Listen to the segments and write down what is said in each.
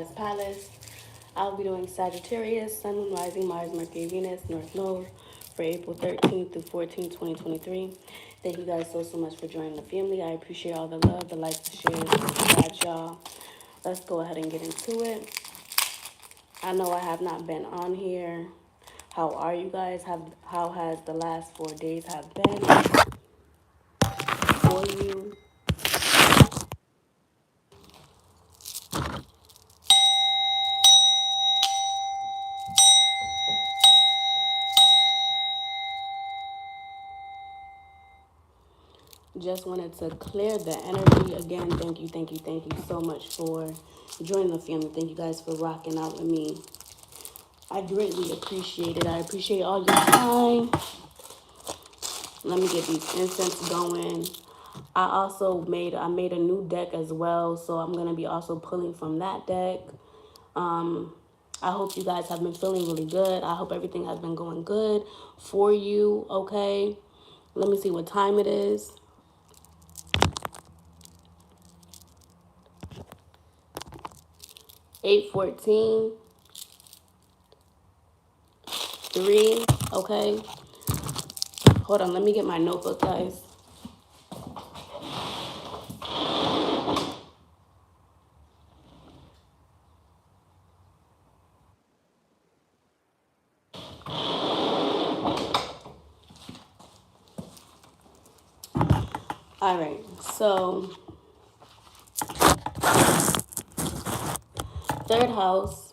Palace. I'll be doing Sagittarius, Sun, Moon, Rising, Mars, Mercury, Venus, North Node for April 13th through 14th, 2023. Thank you guys so much for joining the family. I appreciate all the love, the likes, the shares, the subscribes, y'all. Let's go ahead and get into it. I know I have not been on here. How are you guys? How has the last 4 days have been for you? Just wanted to clear the energy again. Thank you so much for joining the family. Thank you guys for rocking out with me. I greatly appreciate it. I appreciate all your time. Let me get these incense going. I made a new deck as well, so I'm gonna be also pulling from that deck. I hope you guys have been feeling really good. I hope everything has been going good for you. Okay, let me see what time it is. (8:14). 3. Okay. Hold on. Let me get my notebook, guys. All right. So, 3rd house.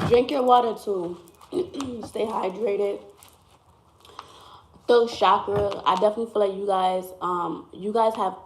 Drink your water too. Stay hydrated. Third chakra. I definitely feel like you guys have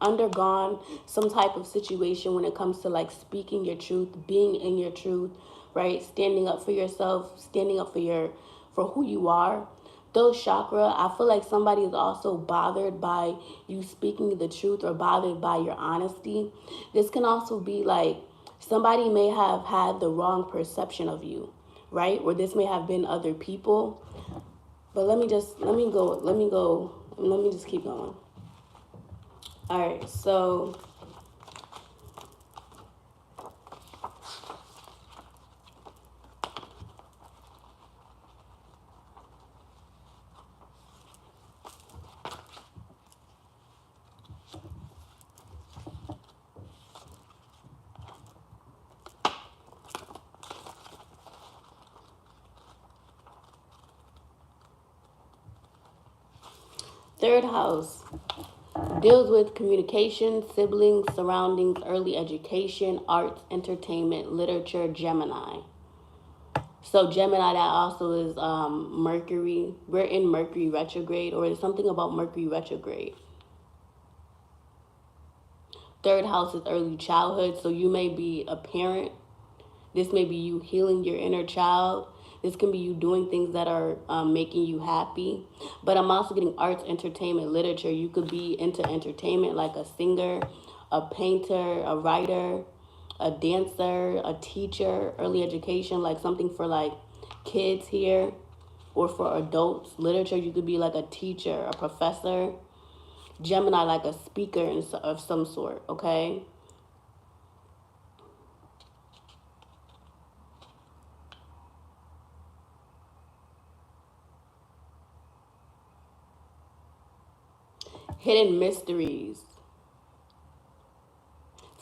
undergone some type of situation when it comes to like speaking your truth, being in your truth, right? Standing up for yourself, standing up for who you are. Third chakra. I feel like somebody is also bothered by you speaking the truth or bothered by your honesty. This can also be like somebody may have had the wrong perception of you, right? Or this may have been other people. But let me just keep going. All right, so third house deals with communication, siblings, surroundings, early education, arts, entertainment, literature, Gemini. So Gemini, that also is Mercury. We're in Mercury retrograde, or it's something about Mercury retrograde. Third house is early childhood, so you may be a parent. This may be you healing your inner child. This can be you doing things that are making you happy. But I'm also getting arts, entertainment, literature. You could be into entertainment, like a singer, a painter, a writer, a dancer, a teacher, early education, like something for like kids here or for adults. Literature, you could be like a teacher, a professor. Gemini, like a speaker of some sort, okay? Hidden mysteries.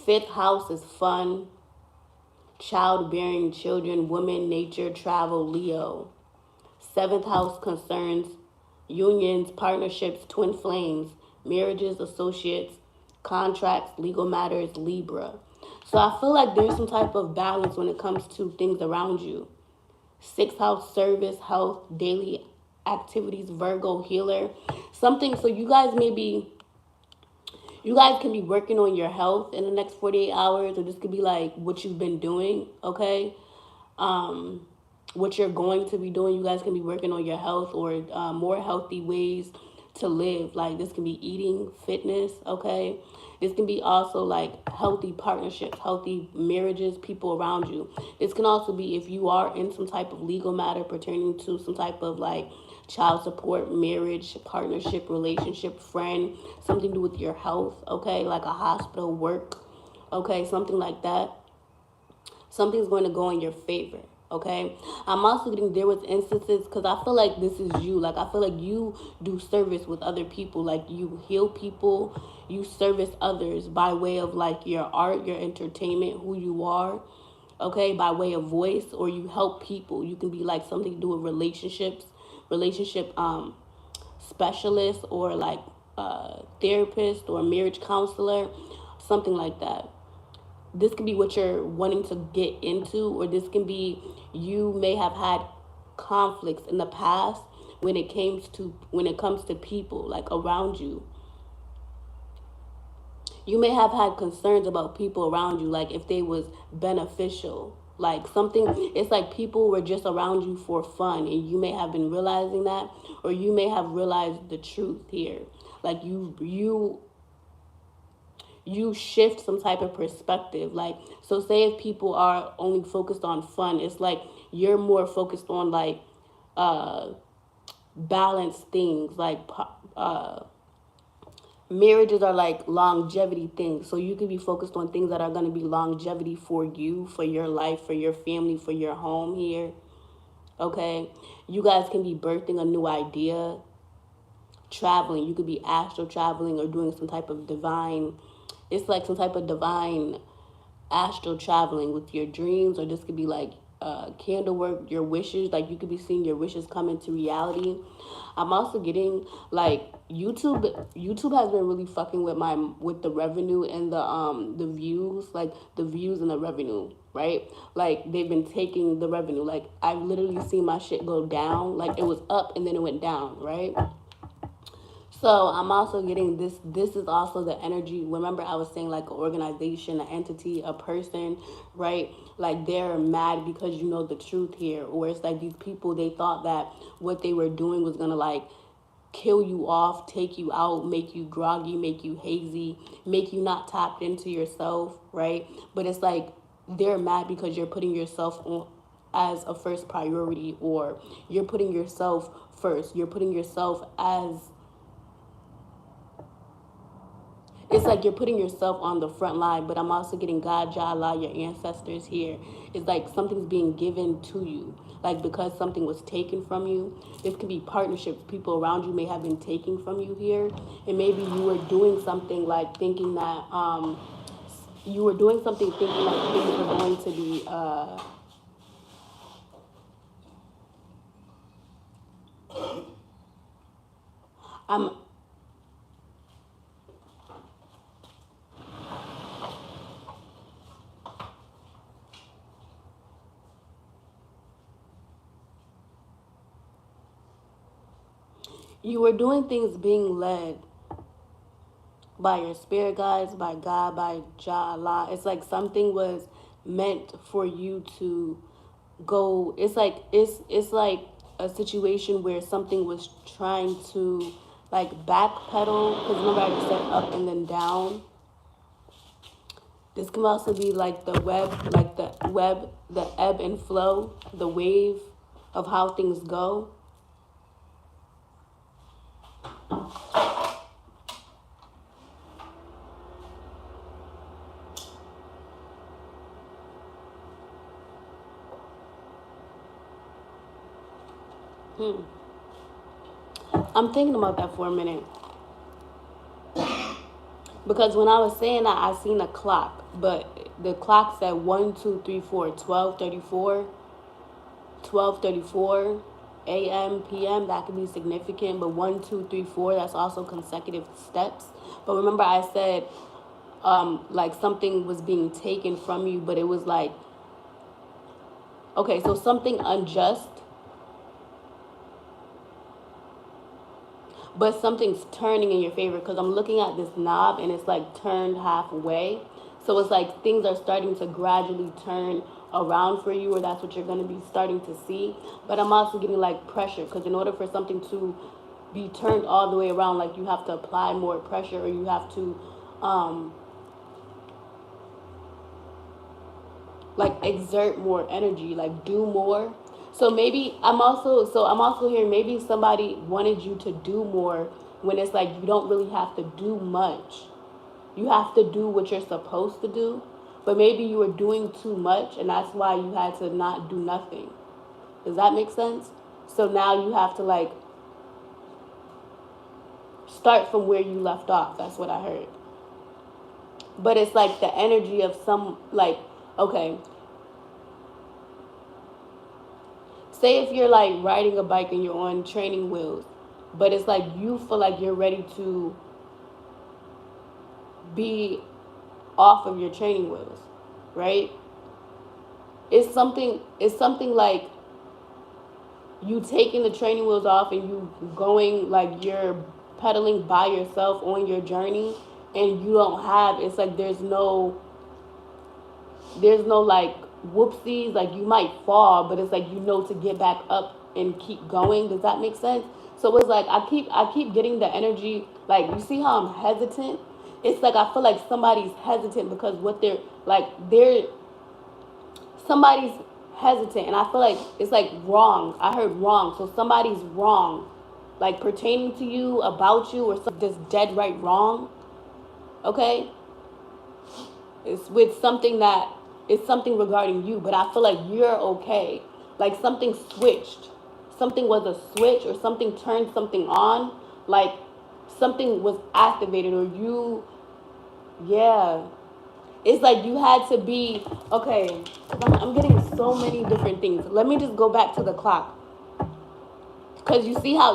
5th house is fun, childbearing, children, women, nature, travel, Leo. 7th house concerns unions, partnerships, twin flames, marriages, associates, contracts, legal matters, Libra. So I feel like there's some type of balance when it comes to things around you. 6th house, service, health, daily activities, Virgo, healer. Something, so you guys can be working on your health in the next 48 hours, or this could be like what you've been doing, okay? What you're going to be doing. You guys can be working on your health or more healthy ways to live. Like this can be eating, fitness, okay? This can be also like healthy partnerships, healthy marriages, people around you. This can also be if you are in some type of legal matter pertaining to some type of like child support, marriage, partnership, relationship, friend, something to do with your health, okay, like a hospital, work, okay, something like that. Something's going to go in your favor, okay? I'm also getting there was instances, because I feel like this is you. Like, I feel like you do service with other people. Like, you heal people, you service others by way of, like, your art, your entertainment, who you are, okay, by way of voice, or you help people. You can be, like, something to do with relationships, relationship specialist, or, like, therapist, or marriage counselor, something like that. This can be what you're wanting to get into, or this can be you may have had conflicts in the past when it comes to people, like, around you. You may have had concerns about people around you, like if they was beneficial, like something. It's like people were just around you for fun, and you may have been realizing that, or you may have realized the truth here. Like, you shift some type of perspective. Like, so say if people are only focused on fun, it's like you're more focused on, like, balanced things. Like, marriages are like longevity things, so you can be focused on things that are going to be longevity for you, for your life, for your family, for your home here, okay? You guys can be birthing a new idea, traveling. You could be astral traveling, or doing some type of divine, it's like some type of divine astral traveling with your dreams. Or this could be like candle work, your wishes. Like, you could be seeing your wishes come into reality. I'm also getting, like, YouTube has been really fucking with the revenue and the views, like the views and the revenue, right? Like, they've been taking the revenue. Like, I've literally seen my shit go down. Like, it was up and then it went down, right? So I'm also getting this. This is also the energy. Remember, I was saying, like, an organization, an entity, a person, right? Like, they're mad because you know the truth here. Or it's like these people, they thought that what they were doing was gonna, like, kill you off, take you out, make you groggy, make you hazy, make you not tapped into yourself, right? But it's like they're mad because you're putting yourself on as a first priority, or you're putting yourself first. You're putting yourself as, it's like you're putting yourself on the front line. But I'm also getting God, Jah, Allah, your ancestors here. It's like something's being given to you. Like, because something was taken from you. This could be partnership. People around you may have been taking from you here. And maybe you were doing something, like, thinking that, you were doing something thinking like things were going to be, I'm, you were doing things being led by your spirit guides, by God, by Jah, Allah. It's like something was meant for you to go. It's like a situation where something was trying to, like, backpedal. Because remember, I just said up and then down. This can also be like the the ebb and flow, the wave of how things go. I'm thinking about that for a minute. Because when I was saying that, I seen a clock, but the clock said 1, 2, 3, 4, 12:34, 12:34 a.m. p.m. That could be significant, but 1, 2, 3, 4, that's also consecutive steps. But remember, I said, like, something was being taken from you, but it was like, okay, so something unjust, but something's turning in your favor. Because I'm looking at this knob and it's like turned halfway. So it's like things are starting to gradually turn around for you, or that's what you're going to be starting to see. But I'm also getting, like, pressure, because in order for something to be turned all the way around, like, you have to apply more pressure, or you have to like, exert more energy, like, do more. So maybe I'm also hearing maybe somebody wanted you to do more when it's like you don't really have to do much. You have to do what you're supposed to do, but maybe you were doing too much and that's why you had to not do nothing. Does that make sense? So now you have to like start from where you left off. That's what I heard. But it's like the energy of some, like, okay, say if you're like riding a bike and you're on training wheels, but it's like you feel like you're ready to be off of your training wheels, right? It's something like you taking the training wheels off and you going, like you're pedaling by yourself on your journey, and you don't have, it's like there's no like whoopsies, like you might fall, but it's like you know to get back up and keep going. Does that make sense? So it's like I keep getting the energy, like you see how I'm hesitant? It's like I feel like somebody's hesitant because what they're somebody's hesitant, and I feel like it's like wrong. I heard wrong. So somebody's wrong, like pertaining to you, about you, or something just dead right wrong. Okay? It's with something that it's something regarding you, but I feel like you're okay. Like something switched. Something was a switch, or something turned something on. Like something was activated, or you, yeah. It's like you had to be, okay, I'm getting so many different things. Let me just go back to the clock. Because you see how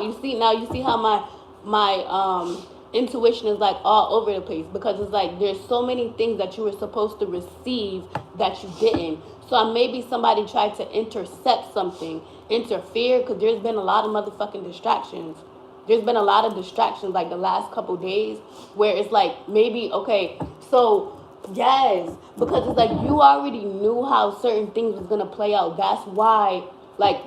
my intuition is like all over the place, because it's like there's so many things that you were supposed to receive that you didn't. So maybe somebody tried to intercept something, interfere, because there's been a lot of motherfucking distractions. There's been a lot of distractions like the last couple days, where it's like maybe, okay, so yes, because it's like you already knew how certain things was gonna play out. That's why, like,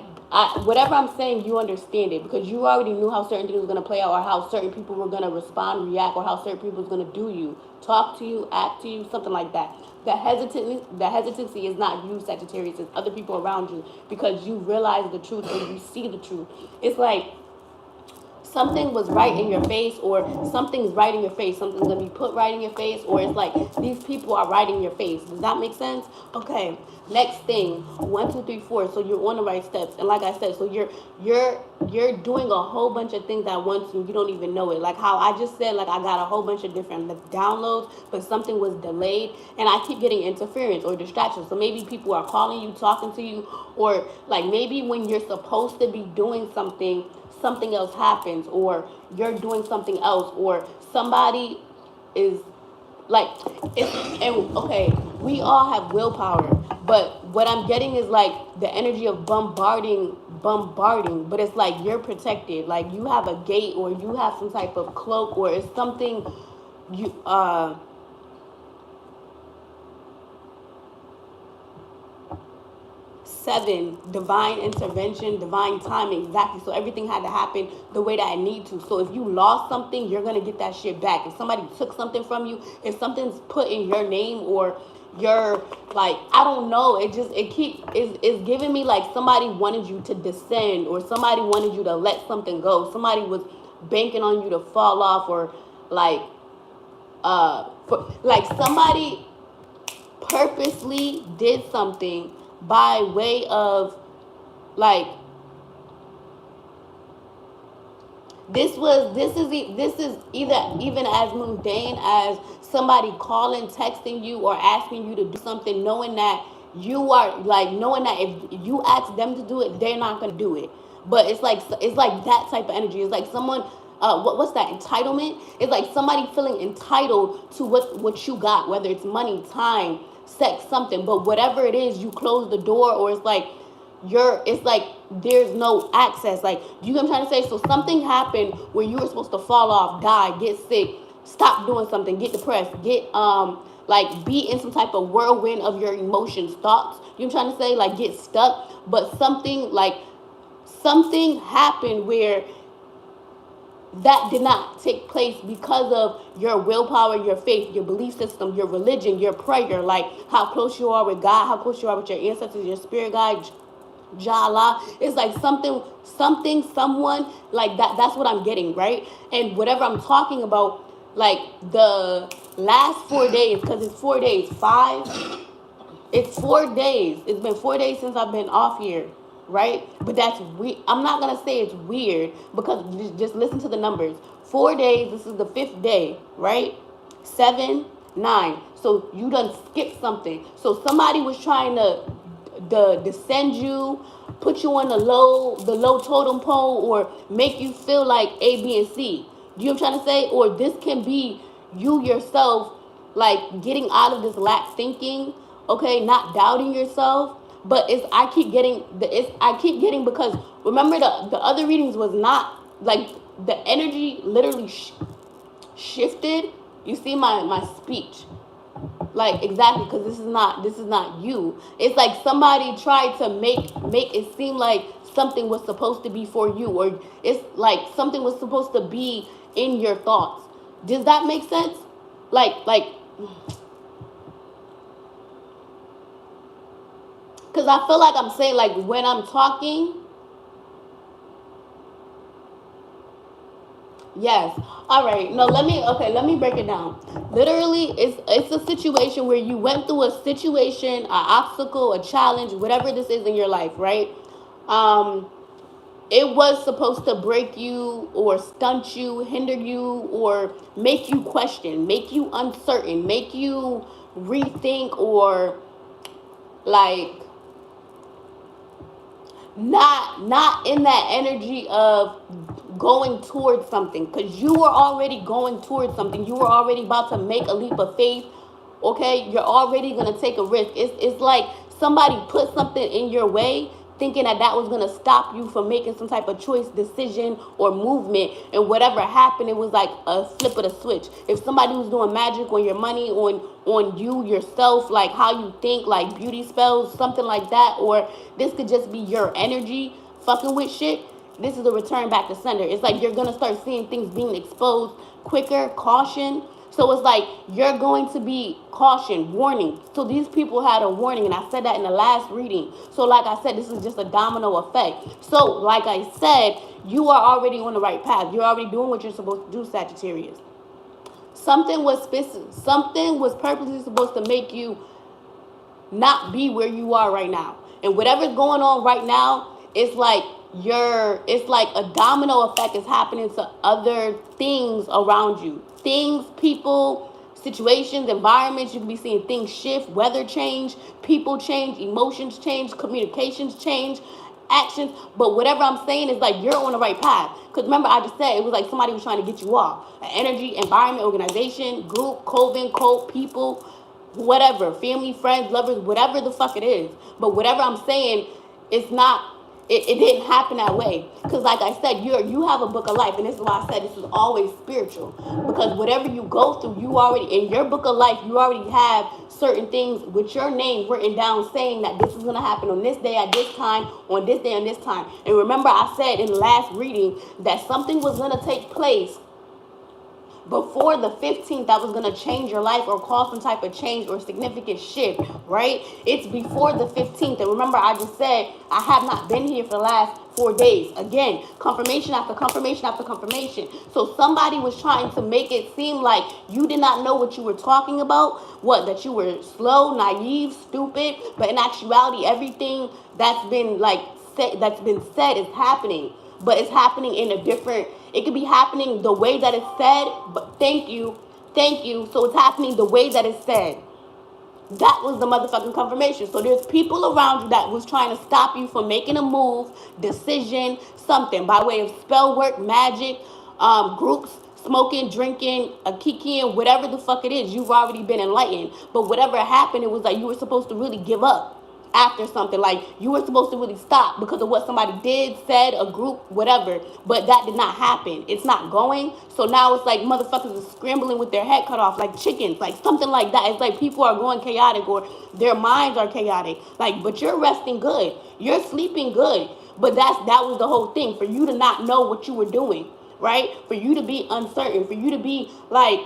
whatever I'm saying, you understand it, because you already knew how certain things were gonna play out, or how certain people were gonna respond, react, or how certain people was gonna do you, talk to you, act to you, something like that. The hesitancy is not you, Sagittarius. It's other people around you, because you realize the truth and you see the truth. It's like something was right in your face, or something's right in your face. Something's gonna be put right in your face, or it's like these people are right in your face. Does that make sense? Okay. Next thing, 1, 2, 3, 4. So you're on the right steps, and like I said, so you're doing a whole bunch of things at once, and you don't even know it. Like how I just said, like I got a whole bunch of different downloads, but something was delayed, and I keep getting interference or distractions. So maybe people are calling you, talking to you, or like maybe when you're supposed to be doing something, something else happens, or you're doing something else, or somebody is like, and okay, we all have willpower, but what I'm getting is like the energy of bombarding, but it's like you're protected, like you have a gate, or you have some type of cloak, or it's something you 7, divine intervention, divine timing, exactly. So everything had to happen the way that it needs to. So if you lost something, you're gonna get that shit back. If somebody took something from you, if something's put in your name, or your, like, I don't know, it's giving me like somebody wanted you to descend, or somebody wanted you to let something go. Somebody was banking on you to fall off, or like like somebody purposely did something by way of, like, this is either even as mundane as somebody calling, texting you, or asking you to do something, knowing that you are, like, knowing that if you ask them to do it, they're not gonna do it. But it's like that type of energy. It's like someone, what's that, entitlement? It's like somebody feeling entitled to what you got, whether it's money, time, sex, something. But whatever it is, you close the door, or it's like it's like there's no access. Like, you know what I'm trying to say? So something happened where you were supposed to fall off, die, get sick, stop doing something, get depressed, get like be in some type of whirlwind of your emotions, thoughts, you know what I'm trying to say, like get stuck. But something happened where that did not take place because of your willpower, your faith, your belief system, your religion, your prayer, like how close you are with God, how close you are with your ancestors, your spirit guide, Jala. It's like something, someone, like that. That's what I'm getting, right? And whatever I'm talking about, like the last 4 days, because it's 4 days, it's 4 days. It's been 4 days since I've been off here, right? But that's weird. I'm not gonna say it's weird because just listen to the numbers. 4 days. This is the 5th day, right? 7, 9. So you done skipped something. So somebody was trying to descend you, put you on the low totem pole, or make you feel like A, B, and C. Do you know what I'm trying to say? Or this can be you yourself, like getting out of this lack thinking, okay, not doubting yourself. But I keep getting because remember the other readings was not like the energy literally shifted. You see my speech. Like exactly, because this is not you. It's like somebody tried to make it seem like something was supposed to be for you, or it's like something was supposed to be in your thoughts. Does that make sense? Like because I feel like I'm saying, like, when I'm talking. Yes. All right. No, let me break it down. Literally, it's a situation where you went through a situation, an obstacle, a challenge, whatever this is in your life, right? It was supposed to break you or stunt you, hinder you, or make you question, make you uncertain, make you rethink, or like not in that energy of going towards something, because you were already going towards something. You were already about to make a leap of faith. Okay, you're already gonna take a risk. It's like somebody put something in your way, thinking that was gonna stop you from making some type of choice, decision, or movement. And whatever happened, it was like a flip of the switch. If somebody was doing magic on your money, on you yourself, like how you think, like beauty spells, something like that, or this could just be your energy fucking with shit. This is a return back to sender. It's like you're gonna start seeing things being exposed quicker. Caution. So it's like you're going to be caution, warning. So these people had a warning, and I said that in the last reading. So like I said, this is just a domino effect. So like I said, you are already on the right path. You're already doing what you're supposed to do, Sagittarius. Something was purposely supposed to make you not be where you are right now. And whatever's going on right now, it's like a domino effect is happening to other things around you. Things, people, situations, environments. You can be seeing things shift, weather change, people change, emotions change, communications change, actions. But whatever I'm saying is like you're on the right path. Because remember, I just said it was like somebody was trying to get you off. An energy, environment, organization, group, coven, cult, people, whatever, family, friends, lovers, whatever the fuck it is. But whatever I'm saying, it's not. It didn't happen that way. Because like I said, you have a book of life. And this is why I said this is always spiritual. Because whatever you go through, you already, in your book of life, you already have certain things with your name written down saying that this is going to happen on this day at this time, on this day on this time. And remember, I said in the last reading that something was going to take place before the 15th that was going to change your life or cause some type of change or significant shift, right? It's before the 15th. And remember, I just said I have not been here for the last 4 days. Again, confirmation after confirmation after confirmation. So somebody was trying to make it seem like you did not know what you were talking about, that you were slow, naive, stupid. But in actuality, everything that's been said is happening. But it's happening in a different, it could be happening the way that it's said, but thank you. So it's happening the way that it's said. That was the motherfucking confirmation. So there's people around you that was trying to stop you from making a move, decision, something, by way of spell work, magic, groups, smoking, drinking, kikiing, whatever the fuck it is. You've already been enlightened. But whatever happened, it was like you were supposed to really give up after something. Like you were supposed to really stop because of what somebody did, said, a group, whatever. But that did not happen. It's not going. So now it's like motherfuckers are scrambling with their head cut off like chickens, like something like that. It's like people are going chaotic or their minds are chaotic. Like, but you're resting good. You're sleeping good. But that was the whole thing, for you to not know what you were doing, right? For you to be uncertain, for you to be like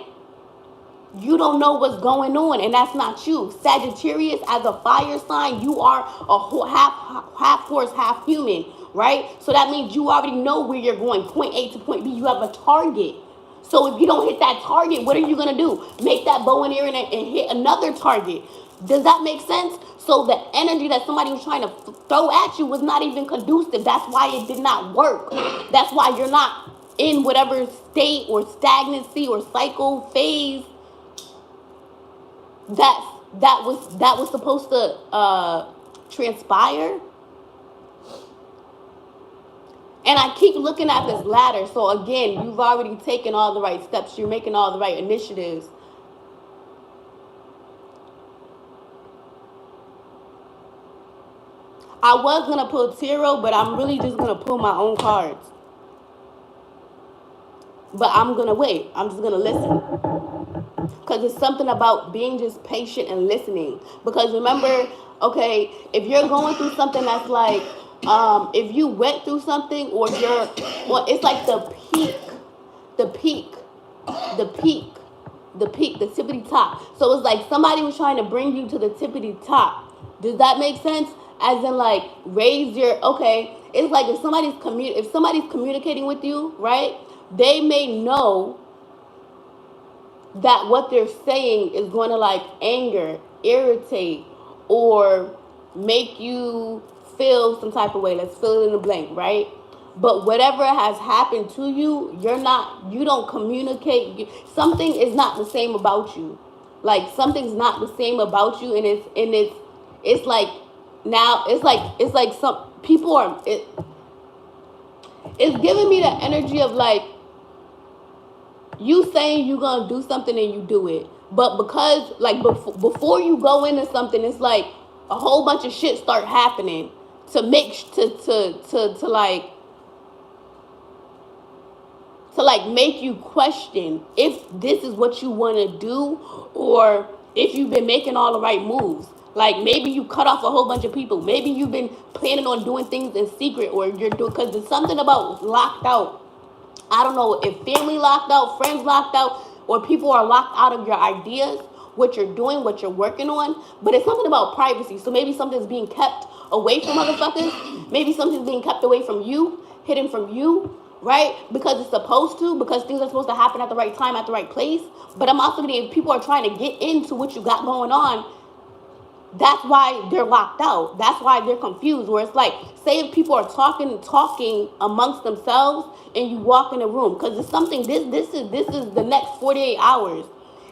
you don't know what's going on, and that's not you. Sagittarius, as a fire sign, you are a half horse, half human, right? So that means you already know where you're going, point A to point B. You have a target. So if you don't hit that target, what are you going to do? Make that bow and arrow and hit another target. Does that make sense? So the energy that somebody was trying to throw at you was not even conducive. That's why it did not work. That's why you're not in whatever state or stagnancy or cycle phase that was supposed to transpire. And I keep looking at this ladder. So again, you've already taken all the right steps. You're making all the right initiatives. I was going to pull tarot, but I'm really just going to pull my own cards. But I'm going to wait. I'm just going to listen. Because it's something about being just patient and listening. Because remember, okay, if you're going through something that's like, if you went through something or you're, well, it's like the tippity top. So it's like somebody was trying to bring you to the tippity top. Does that make sense? As in like raise your, okay, it's like if somebody's communicating with you, right? They may know that what they're saying is going to like anger, irritate, or make you feel some type of way. Let's fill in the blank, right? But whatever has happened to you, you don't communicate. Something is not the same about you. Like something's not the same about you, and it's like now it's like some people are. It's giving me the energy of like you saying you're gonna do something and you do it, but because like before you go into something, it's like a whole bunch of shit start happening to make make you question if this is what you want to do, or if you've been making all the right moves. Like maybe you cut off a whole bunch of people. Maybe you've been planning on doing things in secret, or you're doing, because there's something about locked out. I don't know if family locked out, friends locked out, or people are locked out of your ideas, what you're doing, what you're working on. But it's something about privacy. So maybe something's being kept away from motherfuckers. Maybe something's being kept away from you, hidden from you, right? Because it's supposed to, because things are supposed to happen at the right time, at the right place. But I'm also getting, if people are trying to get into what you got going on, that's why they're locked out. That's why they're confused. Where it's like, say if people are talking amongst themselves, and you walk in a room, because it's something. This is the next 48 hours.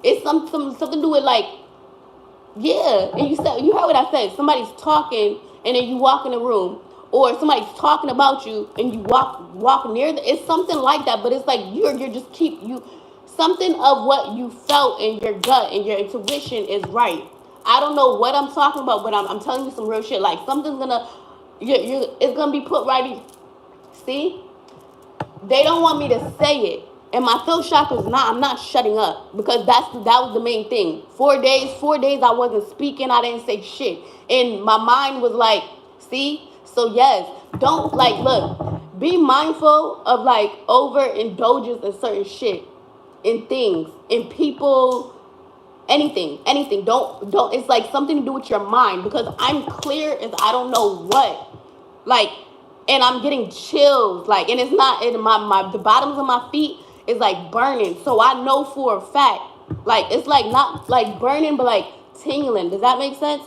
It's something to do with like, yeah. And you heard what I said. Somebody's talking, and then you walk in a room, or somebody's talking about you, and you walk near them. It's something like that. But it's like you're just something of what you felt in your gut and your intuition is right. I don't know what I'm talking about, but I'm telling you some real shit. Like something's gonna, it's gonna be put right in. See, they don't want me to say it, and my throat chakra's I'm not shutting up, because that was the main thing. 4 days I wasn't speaking. I didn't say shit, and my mind was like, see. So yes, don't like look. Be mindful of like overindulgence in certain shit, in things, in people. Anything. Don't. It's like something to do with your mind, because I'm clear as I don't know what. Like, and I'm getting chills. Like, and it's not in the bottoms of my feet is like burning. So I know for a fact. Like, it's like not like burning, but like tingling. Does that make sense?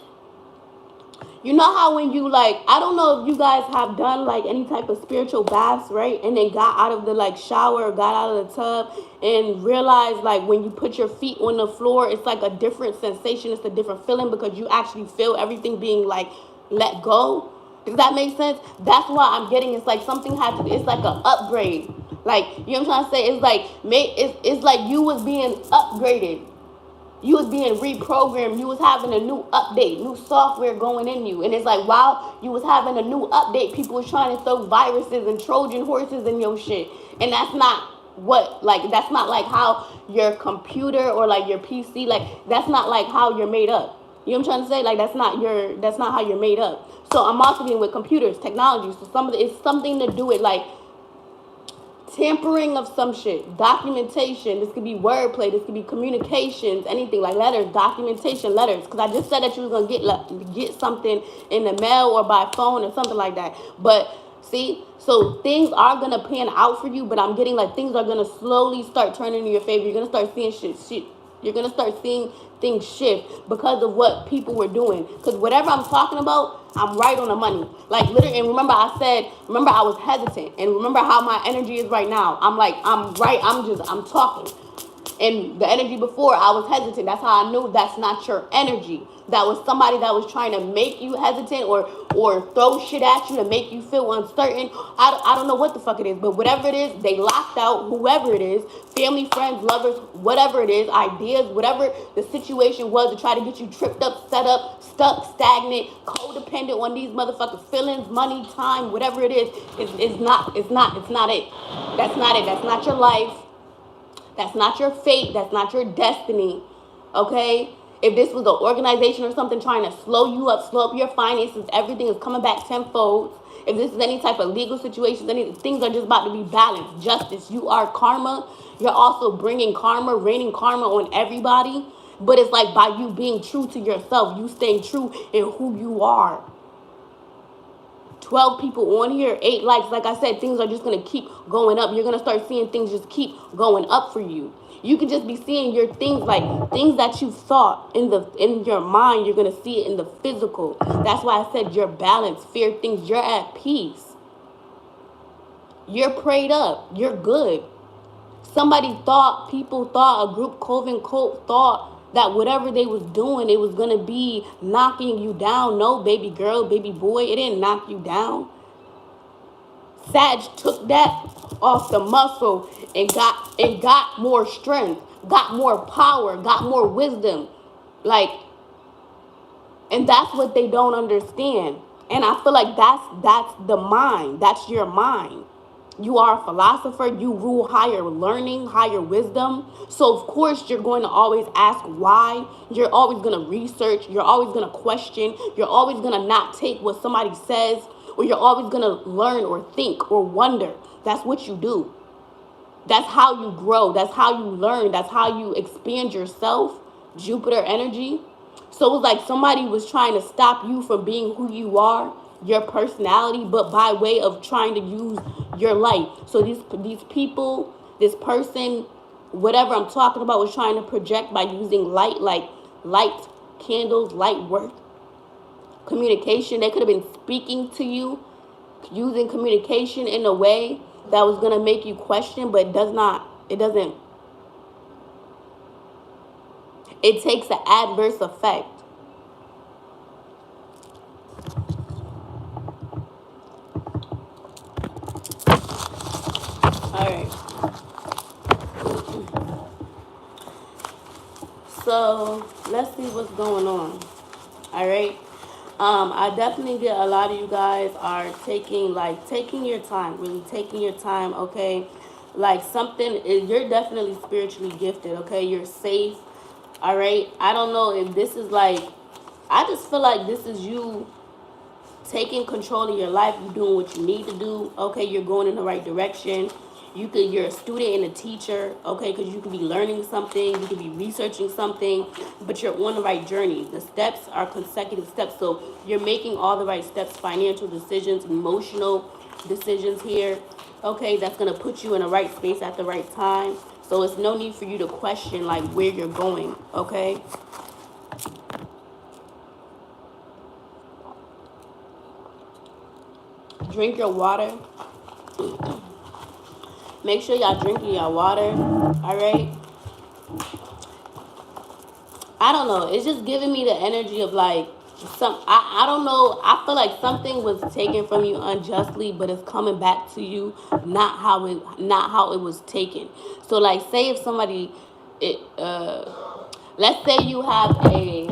You know how when you like, I don't know if you guys have done like any type of spiritual baths, right? And then got out of the like shower or got out of the tub and realized like when you put your feet on the floor, it's like a different sensation. It's a different feeling, because you actually feel everything being like let go. Does that make sense? That's why I'm getting, it's like something had to, it's like an upgrade. Like, you know what I'm trying to say? It's like, it's like you was being upgraded. You was being reprogrammed. You was having a new update, new software going in you. And it's like, while you was having a new update, people was trying to throw viruses and Trojan horses in your shit. And that's not that's not like how your computer or like your PC, like that's not like how you're made up. You know what I'm trying to say? Like that's not how you're made up. So I'm also dealing with computers, technology. So it's something to do with like tampering of some shit, documentation. This could be wordplay, this could be communications, anything like letters, documentation, letters. Because I just said that you was gonna get something in the mail or by phone or something like that. But see, so things are gonna pan out for you, but I'm getting like things are gonna slowly start turning in your favor. You're gonna start seeing shit. You're gonna start seeing things shift because of what people were doing. Because whatever I'm talking about, I'm right on the money. Like literally, and remember I was hesitant. And remember how my energy is right now. I'm like, I'm right, I'm talking. And the energy before, I was hesitant. That's how I knew that's not your energy. That was somebody that was trying to make you hesitant or throw shit at you to make you feel uncertain. I don't know what the fuck it is, but whatever it is, they locked out whoever it is, family, friends, lovers, whatever it is, ideas, whatever the situation was to try to get you tripped up, set up, stuck, stagnant, codependent on these motherfuckers' feelings, money, time, whatever it is. It's not it. That's not it. That's not your life. That's not your fate. That's not your destiny. Okay? If this was an organization or something trying to slow you up, slow up your finances, everything is coming back tenfold. If this is any type of legal situation, things are just about to be balanced. Justice. You are karma. You're also bringing karma, raining karma on everybody. But it's like by you being true to yourself, you staying true in who you are. 12 people on here, 8 likes. Like I said, things are just going to keep going up. You're going to start seeing things just keep going up for you. You can just be seeing your things, like things that you thought in your mind, you're going to see it in the physical. That's why I said you're balanced, fear things, you're at peace. You're prayed up. You're good. People thought, a group, Coven Cult thought that whatever they was doing, it was going to be knocking you down. No, baby girl, baby boy, it didn't knock you down. Sag took that off the muscle and got more strength, got more power, got more wisdom. Like, and that's what they don't understand. And I feel like that's the mind. That's your mind. You are a philosopher. You rule higher learning, higher wisdom. So, of course, you're going to always ask why. You're always going to research. You're always going to question. You're always going to not take what somebody says. Or you're always going to learn or think or wonder. That's what you do. That's how you grow. That's how you learn. That's how you expand yourself. Jupiter energy. So it's like somebody was trying to stop you from being who you are, your personality, but by way of trying to use your light. So these people, this person, whatever I'm talking about, was trying to project by using light, like light candles, light work, communication. They could have been speaking to you, using communication in a way that was going to make you question, but it doesn't. It takes an adverse effect. All right. So let's see what's going on. All right. I definitely get a lot of you guys are taking your time, really taking your time. Okay. Like you're definitely spiritually gifted. Okay. You're safe. All right. I don't know if this is like, I just feel like this is you taking control of your life. You're doing what you need to do. Okay. You're going in the right direction. You're a student and a teacher, okay, because you could be learning something, you could be researching something, but you're on the right journey. The steps are consecutive steps, so you're making all the right steps, financial decisions, emotional decisions here, okay, that's going to put you in the right space at the right time. So it's no need for you to question, like, where you're going, okay? Drink your water. Make sure y'all drinking your water, all right? I don't know. It's just giving me the energy of like I don't know. I feel like something was taken from you unjustly, but it's coming back to you not how it was taken. So like, say if somebody, let's say you have a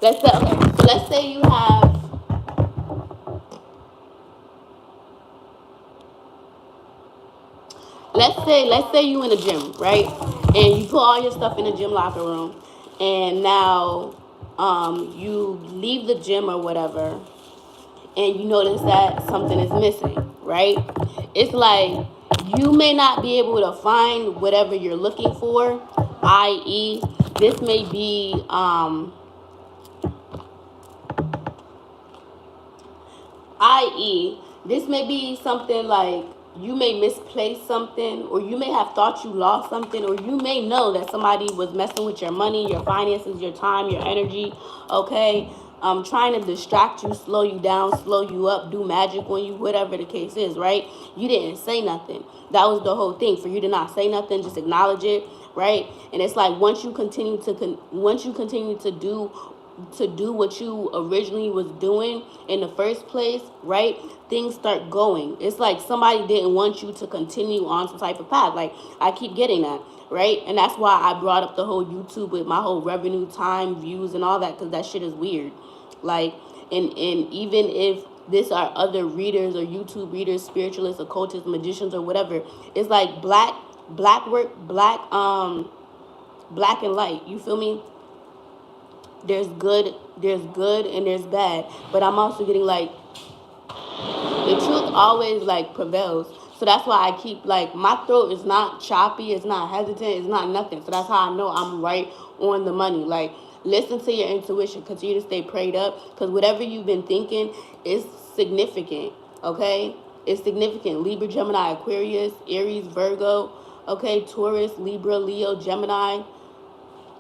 let's say you have. Let's say you in the gym, right? And you put all your stuff in the gym locker room, and now you leave the gym or whatever, and you notice that something is missing, right? It's like you may not be able to find whatever you're looking for, i.e., this may be i.e., this may be something like you may misplace something, or you may have thought you lost something, or you may know that somebody was messing with your money, your finances, your time, your energy, okay? Trying to distract you, slow you down, slow you up, do magic on you, whatever the case is, right? You didn't say nothing. That was the whole thing. For you to not say nothing, just acknowledge it, right? And it's like once you continue to do what you originally was doing in the first place, right? Things start going. It's like somebody didn't want you to continue on some type of path. Like, I keep getting that, right? And that's why I brought up the whole YouTube with my whole revenue, time, views, and all that, because that shit is weird. Like, and even if this are other readers or YouTube readers, spiritualists, occultists, magicians, or whatever, it's like black work, black and light. You feel me? There's good, and there's bad. But I'm also getting like the truth always like prevails. So that's why I keep like my throat is not choppy, it's not hesitant, it's not nothing. So that's how I know I'm right on the money. Like, listen to your intuition, continue to stay prayed up, because whatever you've been thinking is significant, okay? It's significant. Libra, Gemini, Aquarius, Aries, Virgo, okay, Taurus, Libra, Leo, Gemini,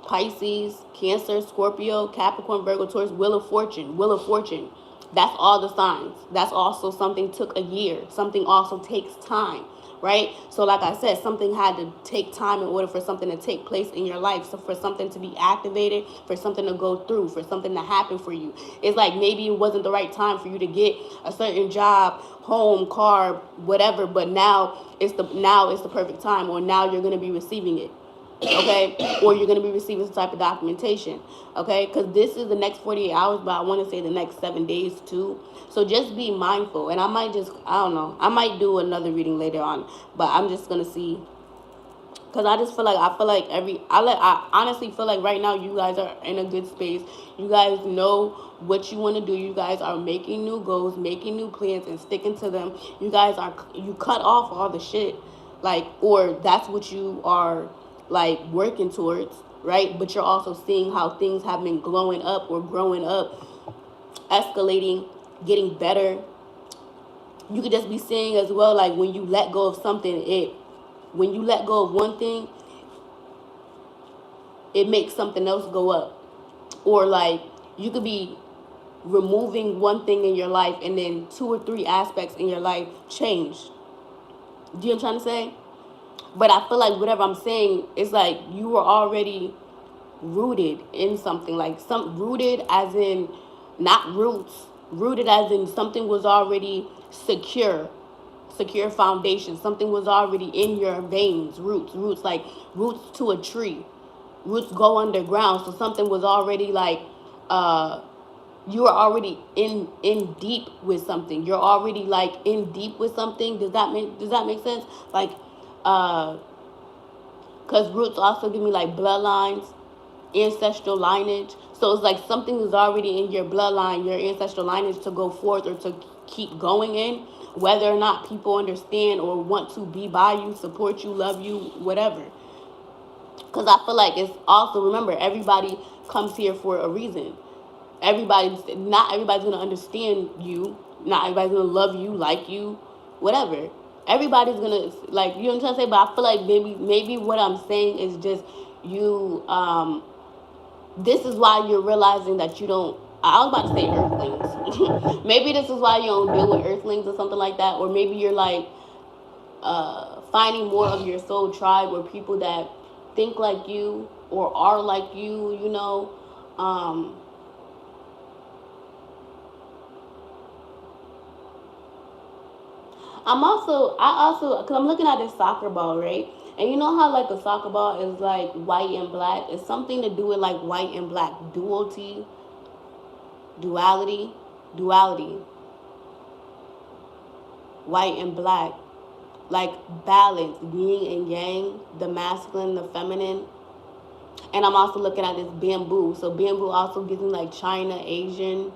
Pisces, Cancer, Scorpio, Capricorn, Virgo, Taurus, Wheel of Fortune, Wheel of Fortune. That's all the signs. That's also something took a year. Something also takes time, right? So like I said, something had to take time in order for something to take place in your life. So for something to be activated, for something to go through, for something to happen for you. It's like maybe it wasn't the right time for you to get a certain job, home, car, whatever, but now it's the perfect time, or now you're going to be receiving it. Okay, or you're going to be receiving some type of documentation, okay, because this is the next 48 hours, but I want to say the next 7 days too. So just be mindful, and I don't know, I might do another reading later on, but I'm just going to see, because I just feel like, I honestly feel like right now you guys are in a good space. You guys know what you want to do. You guys are making new goals, making new plans, and sticking to them. You cut off all the shit, like, or that's what you are like working towards, right? But you're also seeing how things have been glowing up or growing up, escalating, getting better. You could just be seeing as well, like when you let go of something, when you let go of one thing, it makes something else go up. Or like you could be removing one thing in your life and then 2 or 3 aspects in your life change. Do you know what I'm trying to say? But I feel like whatever I'm saying is like you were already rooted in something, like rooted as in not roots, rooted as in something was already secure foundation. Something was already in your veins, roots like roots to a tree. Roots go underground, so something was already like you are already in deep with something. You're already like in deep with something. Does that make sense? Like because roots also give me like bloodlines, ancestral lineage. So it's like something is already in your bloodline, your ancestral lineage, to go forth or to keep going in, whether or not people understand or want to be by you, support you, love you, whatever. Because I feel like it's also, remember, everybody comes here for a reason. Not everybody's going to understand you. Not everybody's going to love you, like you, whatever. Everybody's going to, like, you know what I'm trying to say? But I feel like maybe what I'm saying is just you, this is why you're realizing that you don't, I was about to say earthlings. Maybe this is why you don't deal with earthlings or something like that. Or maybe you're like finding more of your soul tribe, or people that think like you or are like you, you know. Because I'm looking at this soccer ball, right? And you know how like a soccer ball is like white and black? It's something to do with like white and black. Duality. White and black. Like balance, yin and yang, the masculine, the feminine. And I'm also looking at this bamboo. So bamboo also gives me like China, Asian.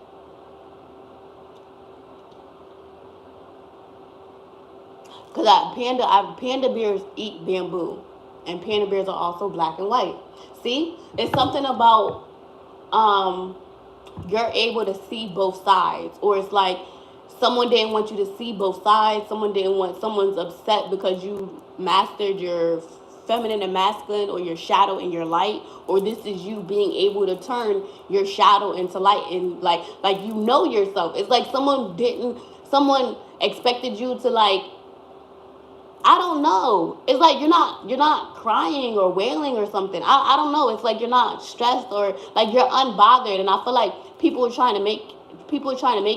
Because panda bears eat bamboo. And panda bears are also black and white. See? It's something about you're able to see both sides. Or it's like someone didn't want you to see both sides. Someone's upset because you mastered your feminine and masculine, or your shadow and your light, or this is you being able to turn your shadow into light, and like you know yourself. It's like someone expected you to, like, I don't know. It's like you're not crying or wailing or something. I don't know. It's like you're not stressed, or like you're unbothered. And I feel like people are trying to make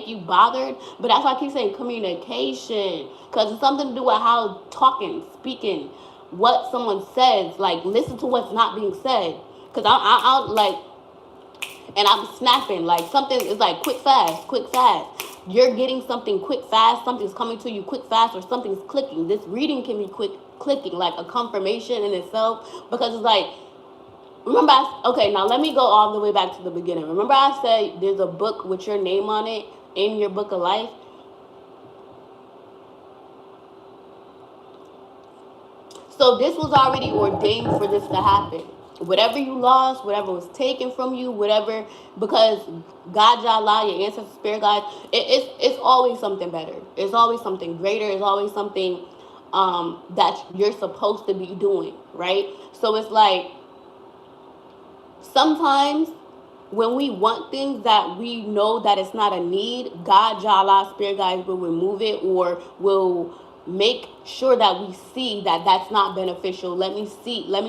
you bothered. But that's why I keep saying communication, because it's something to do with how speaking, what someone says. Like, listen to what's not being said. Because I like, and I'm snapping. Like, something is like quick, fast, quick, fast. You're getting something quick, fast. Something's coming to you quick, fast, or something's clicking. This reading can be quick, clicking, like a confirmation in itself. Because it's like, remember, okay, now let me go all the way back to the beginning. Remember I said there's a book with your name on it in your book of life? So this was already ordained for this to happen. Whatever you lost, whatever was taken from you, whatever, because God, Yah, your ancestors, spirit guides, it's always something better. It's always something greater. It's always something that you're supposed to be doing, right? So it's like, sometimes when we want things that we know that it's not a need, God, Yah, spirit guides will remove it, or will make sure that we see that that's not beneficial. Let me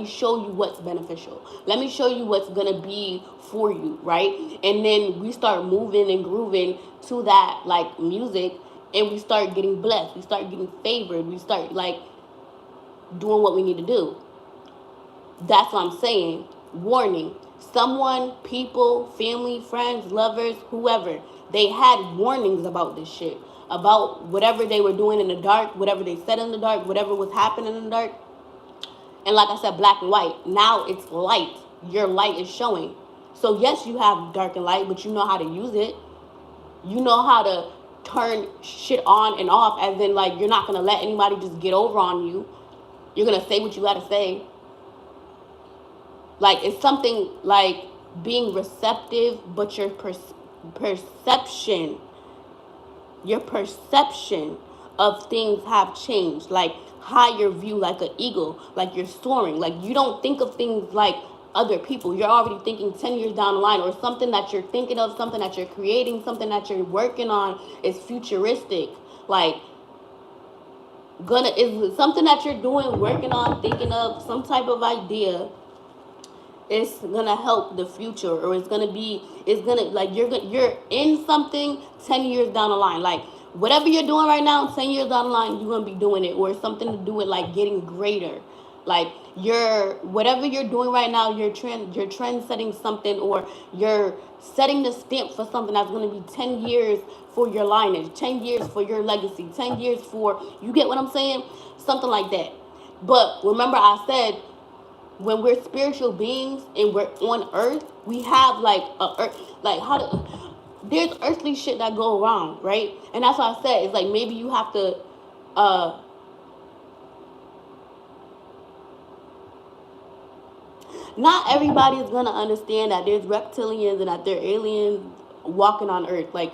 show you what's beneficial. Let me show you what's gonna be for you, right? And then we start moving and grooving to that, like, music, and we start getting blessed. We start getting favored. We start, like, doing what we need to do. That's what I'm saying. Warning. Someone, people, family, friends, lovers, whoever, they had warnings about this shit. About whatever they were doing in the dark, whatever they said in the dark, whatever was happening in the dark. And like I said, black and white. Now it's light. Your light is showing. So yes, you have dark and light, but you know how to use it. You know how to turn shit on and off, as in, like, you're not going to let anybody just get over on you. You're going to say what you got to say. Like, it's something like being receptive, but your perception of things have changed. Like, higher view, like an eagle, like you're soaring. Like, you don't think of things like other people. You're already thinking 10 years down the line, or something that you're thinking of, something that you're creating, something that you're working on is futuristic. Like, is something that you're doing, working on, thinking of, some type of idea. It's gonna help the future, or it's gonna like, you're in something 10 years down the line. Like, whatever you're doing right now, 10 years down the line, you're gonna be doing it, or it's something to do with, like, getting greater. Like, whatever you're doing right now, you're trend setting something, or you're setting the stamp for something that's gonna be 10 years for your lineage, 10 years for your legacy, 10 years for, you get what I'm saying? Something like that. But remember I said, when we're spiritual beings and we're on earth, we have, like, there's earthly shit that go around, right? And that's what I said. It's like, maybe you have to not everybody is gonna understand that there's reptilians and that there are aliens walking on earth. Like,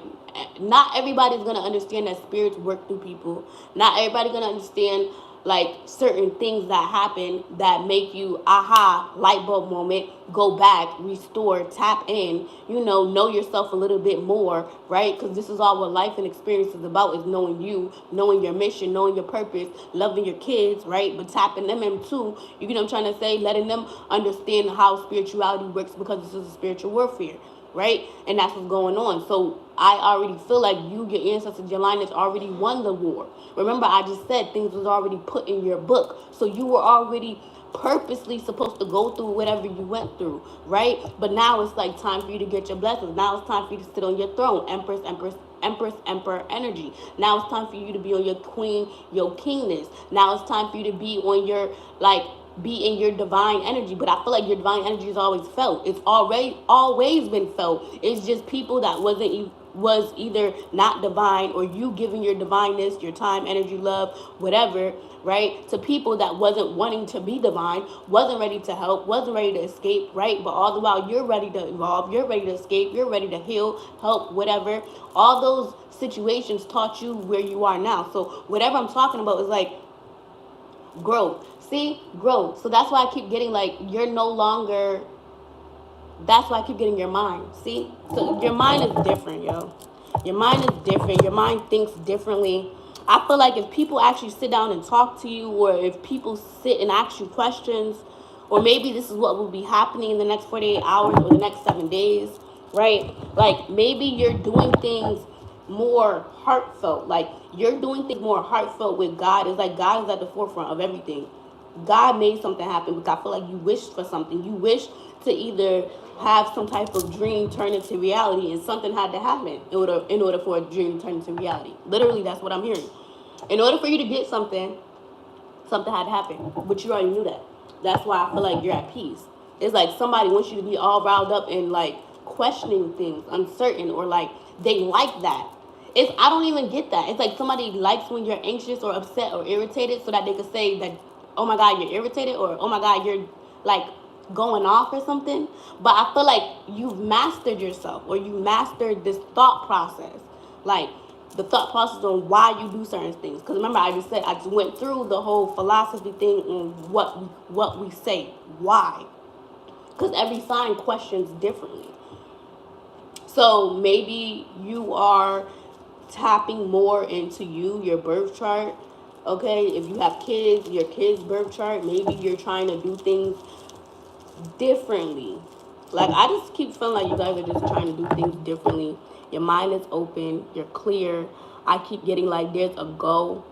not everybody's gonna understand that spirits work through people. Not everybody gonna understand, like, certain things that happen that make you, aha, light bulb moment, go back, restore, tap in, know yourself a little bit more, right? Because this is all what life and experience is about, is knowing you, knowing your mission, knowing your purpose, loving your kids, right? But tapping them in too, you get what I'm trying to say? Letting them understand how spirituality works, because this is a spiritual warfare, right? And that's what's going on. So I already feel like your ancestors, your lineage already won the war. Remember, I just said things was already put in your book. So you were already purposely supposed to go through whatever you went through, right? But now it's like time for you to get your blessings. Now it's time for you to sit on your throne, Empress, Emperor energy. Now it's time for you to be on your queen, your kingness. Now it's time for you to be on your, like, be in your divine energy. But I feel like your divine energy is always felt. It's always been felt. It's just people that was either not divine, or you giving your divineness, your time, energy, love, whatever, right, to people that wasn't wanting to be divine, wasn't ready to help, wasn't ready to escape, right? But all the while you're ready to evolve, you're ready to escape, you're ready to heal, help, whatever. All those situations taught you where you are now. So whatever I'm talking about is like growth. See, growth. So that's why I keep getting like, you're no longer, that's why I keep getting your mind. See, so your mind is different, yo. Your mind is different. Your mind thinks differently. I feel like if people actually sit down and talk to you, or if people sit and ask you questions, or maybe this is what will be happening in the next 48 hours or the next 7 days, right? Like maybe you're doing things more heartfelt. Like you're doing things more heartfelt with God. It's like God is at the forefront of everything. God made something happen because I feel like you wished for something. You wished to either have some type of dream turn into reality, and something had to happen in order for a dream to turn into reality. Literally, that's what I'm hearing. In order for you to get something, something had to happen. But you already knew that. That's why I feel like you're at peace. It's like somebody wants you to be all riled up and like questioning things, uncertain, or like they like that. I don't even get that. It's like somebody likes when you're anxious or upset or irritated, so that they could say that, oh my God, you're irritated, or oh my God, you're like going off or something. But I feel like you've mastered yourself, or you mastered this thought process. Like the thought process on why you do certain things. Because remember, I just went through the whole philosophy thing on what we say. Why? Because every sign questions differently. So maybe you are tapping more into your birth chart. Okay, if you have kids, your kids' birth chart, maybe you're trying to do things differently. Like I just keep feeling like you guys are just trying to do things differently. Your mind is open, you're clear. I keep getting like there's a go,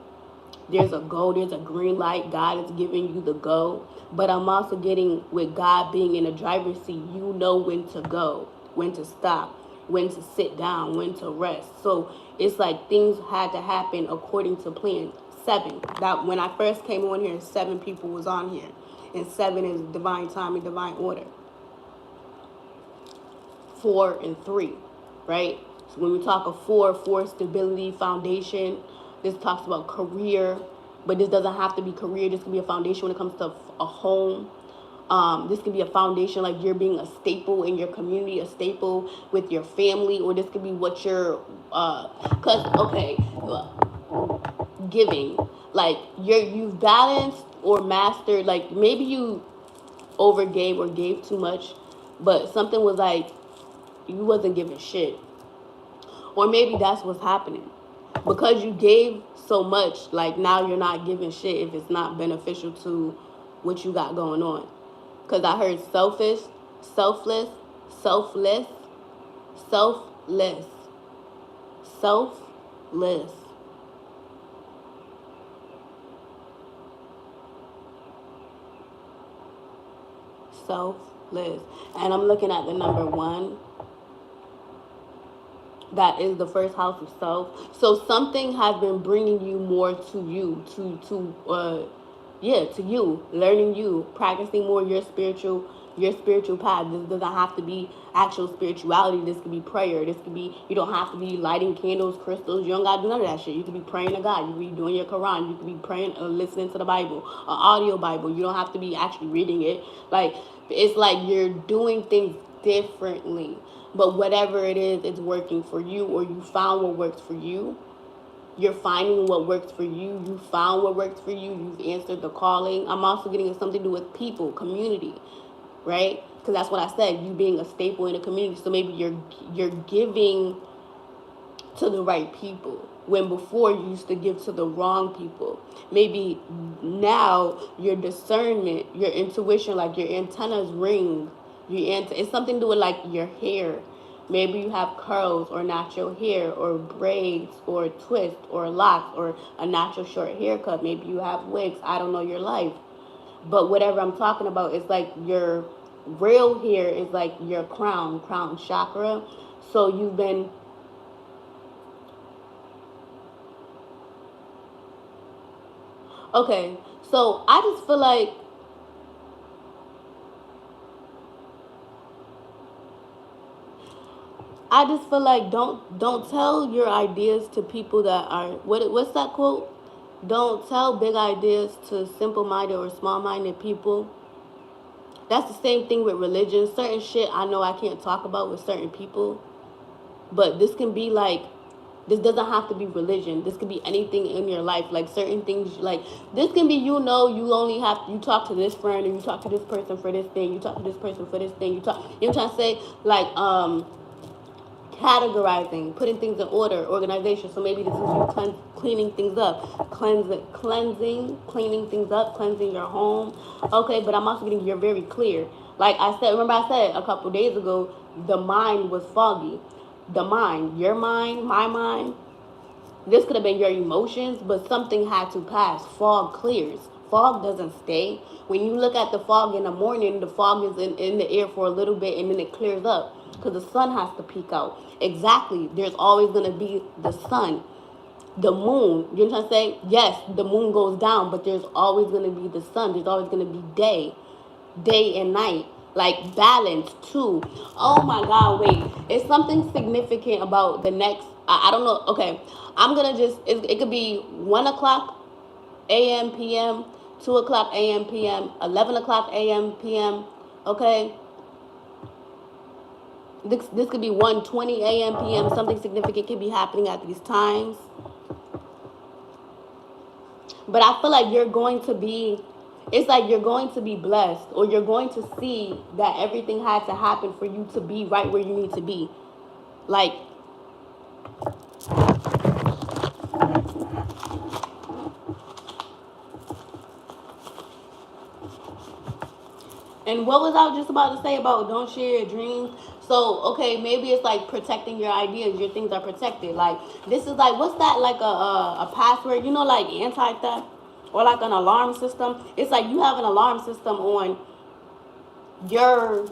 there's a green light. God is giving you the go. But I'm also getting, with God being in the driver's seat, you know when to go, when to stop, when to sit down, when to rest. So it's like things had to happen according to plan. 7. That when I first came on here, 7 people was on here. And 7 is divine timing, divine order. 4 and 3, right? So when we talk of 4 stability, foundation. This talks about career, but this doesn't have to be career. This can be a foundation when it comes to a home. This can be a foundation like you're being a staple in your community, a staple with your family, or this could be what you're, giving. Like you've balanced or mastered, like maybe you overgave or gave too much, but something was like, you wasn't giving shit. Or maybe that's what's happening. Because you gave so much, like now you're not giving shit if it's not beneficial to what you got going on. Because I heard selfish, selfless, selfless, selfless, selfless. Selfless. And I'm looking at the number 1. That is the first house of self. So something has been bringing you more to you, to you, learning you, practicing more your spiritual path. This doesn't have to be actual spirituality. This could be prayer. This could be, you don't have to be lighting candles, crystals. You don't gotta do none of that shit. You could be praying to God. You could be doing your Quran. You could be praying, listening to the Bible, an audio Bible. You don't have to be actually reading it. Like it's like you're doing things differently. But whatever it is, it's working for you, or you found what works for you. You're finding what works for you. You found what works for you. You've answered the calling. I'm also getting something to do with people, community, right? Because that's what I said, you being a staple in a community. So maybe you're giving to the right people, when before you used to give to the wrong people. Maybe now your discernment, your intuition, like your antennas ring. It's something to do with like your hair. Maybe you have curls or natural hair or braids or twist or locks or a natural short haircut. Maybe you have wigs. I don't know your life. But whatever I'm talking about is like your real hair is like your crown chakra. So you've been, okay, so I just feel like I just feel like don't tell your ideas to people that are what's that quote? Don't tell big ideas to simple-minded or small-minded people. That's the same thing with religion. Certain shit I know I can't talk about with certain people, but this can be like, this doesn't have to be religion. This could be anything in your life. Like certain things, like this can be, you know, you only have, you talk to this friend or you talk to this person for this thing. You talk to this person for this thing. You talk, you know what I'm trying to say? Like, categorizing, putting things in order, organization. So maybe this is you cleaning things up, cleansing, cleaning things up, cleansing your home. Okay, but I'm also getting, you're very clear. Like I said, remember I said a couple days ago, the mind was foggy. The mind, your mind, my mind. This could have been your emotions, but something had to pass. Fog clears. Fog doesn't stay. When you look at the fog in the morning, the fog is in the air for a little bit and then it clears up because the sun has to peek out. Exactly. There's always going to be the sun. The moon, you know what I'm saying? Yes, the moon goes down, but there's always going to be the sun. There's always going to be day and night. Like balance too. Oh my God, wait. It's something significant about the next, I don't know. Okay, I'm going to just, it could be 1 o'clock a.m. p.m., 2 o'clock a.m. p.m., 11 o'clock a.m. p.m., okay? This could be 1:20 a.m. p.m. Something significant could be happening at these times. But I feel like you're going to be, it's like you're going to be blessed, or you're going to see that everything had to happen for you to be right where you need to be. Like, and what was I just about to say about don't share your dreams? So, okay, maybe it's like protecting your ideas. Your things are protected. Like, this is like, what's that? Like a password, you know, like anti-theft or like an alarm system. It's like you have an alarm system on your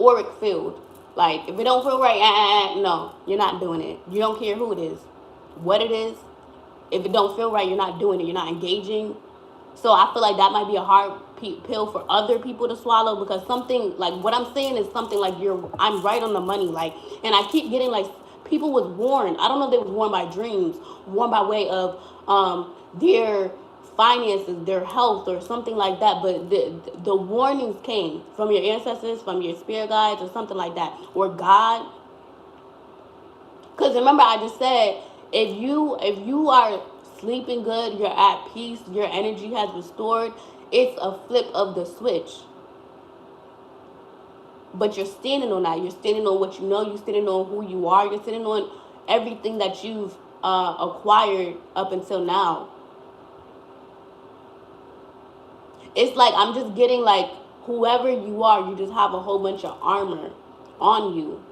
auric field. Like, if it don't feel right, no, you're not doing it. You don't care who it is, what it is. If it don't feel right, you're not doing it. You're not engaging. So I feel like that might be a hard pill for other people to swallow, because something like what I'm saying is something like I'm right on the money. Like, and I keep getting like people was warned. I don't know if they was warned by dreams, warned by way of their finances, their health, or something like that. But the warnings came from your ancestors, from your spirit guides, or something like that, or God. Because remember, I just said, if you are sleeping good, you're at peace, your energy has restored, it's a flip of the switch. But you're standing on that. You're standing on what you know. You're standing on who you are. You're standing on everything that you've acquired up until now. It's like I'm just getting like, whoever you are, you just have a whole bunch of armor on you.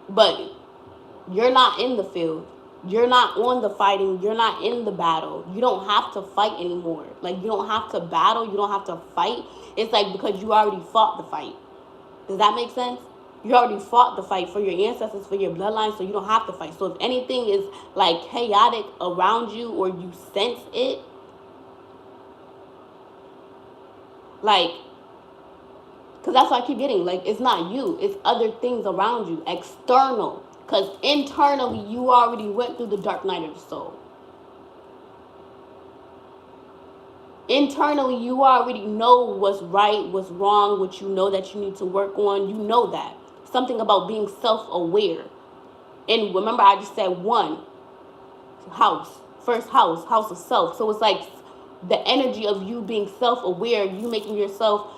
But you're not in the field. You're not on the fighting. You're not in the battle. You don't have to fight anymore. Like, you don't have to battle. You don't have to fight. It's like, because you already fought the fight. Does that make sense? You already fought the fight for your ancestors, for your bloodline, so you don't have to fight. So if anything is like chaotic around you, or you sense it, like, because that's what I keep getting. Like, it's not you. It's other things around you, external. Because internally, you already went through the dark night of the soul. Internally, you already know what's right, what's wrong, what you know that you need to work on. You know that. Something about being self-aware. And remember, I just said one. House. First house. House of self. So it's like the energy of you being self-aware, you making yourself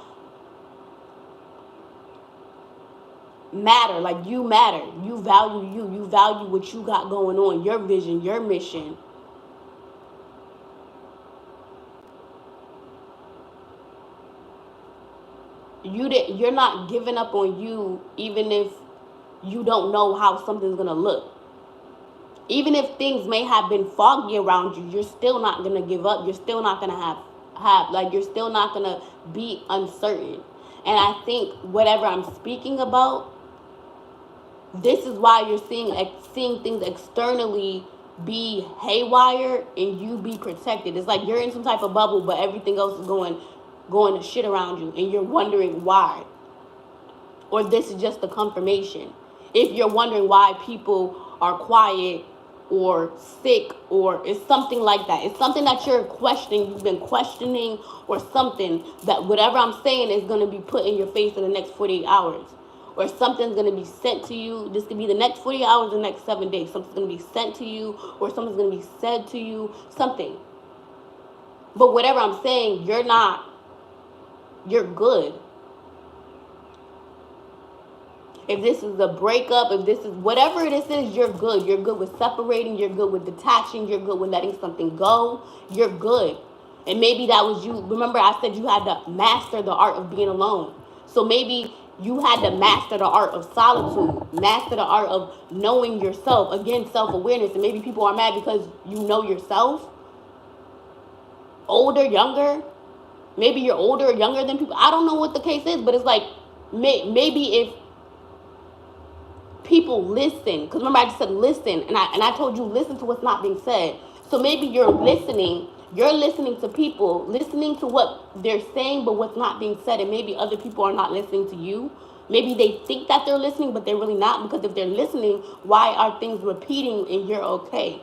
matter. Like, you matter. You value you. You value what you got going on. Your vision, your mission. You're not giving up on you, even if you don't know how something's gonna look. Even if things may have been foggy around you, you're still not gonna give up. You're still not gonna have like, you're still not gonna be uncertain. And I think whatever I'm speaking about, this is why you're seeing things externally be haywire and you be protected. It's like you're in some type of bubble, but everything else is going to shit around you, and you're wondering why. or this is just a confirmation. If you're wondering why people are quiet or sick, or it's something like that. It's something that you're questioning, you've been questioning, or something that whatever I'm saying is going to be put in your face in the next 48 hours. Or something's going to be sent to you. This could be the next 40 hours, the next 7 days. Something's going to be sent to you, or something's going to be said to you, something. But whatever I'm saying, you're good. If this is a breakup, if this is whatever this is, you're good. You're good with separating. You're good with detaching. You're good with letting something go. You're good. And maybe that was you. Remember, I said you had to master the art of being alone. So maybe you had to master the art of solitude, master the art of knowing yourself. Again, self-awareness. And maybe people are mad because you know yourself. Older, younger. Maybe you're older or younger than people. I don't know what the case is, but it's like maybe if people listen, because remember I just said listen, and I told you listen to what's not being said. So maybe you're listening to people, listening to what they're saying, but what's not being said, and maybe other people are not listening to you. Maybe they think that they're listening, but they're really not, because if they're listening, why are things repeating and you're okay?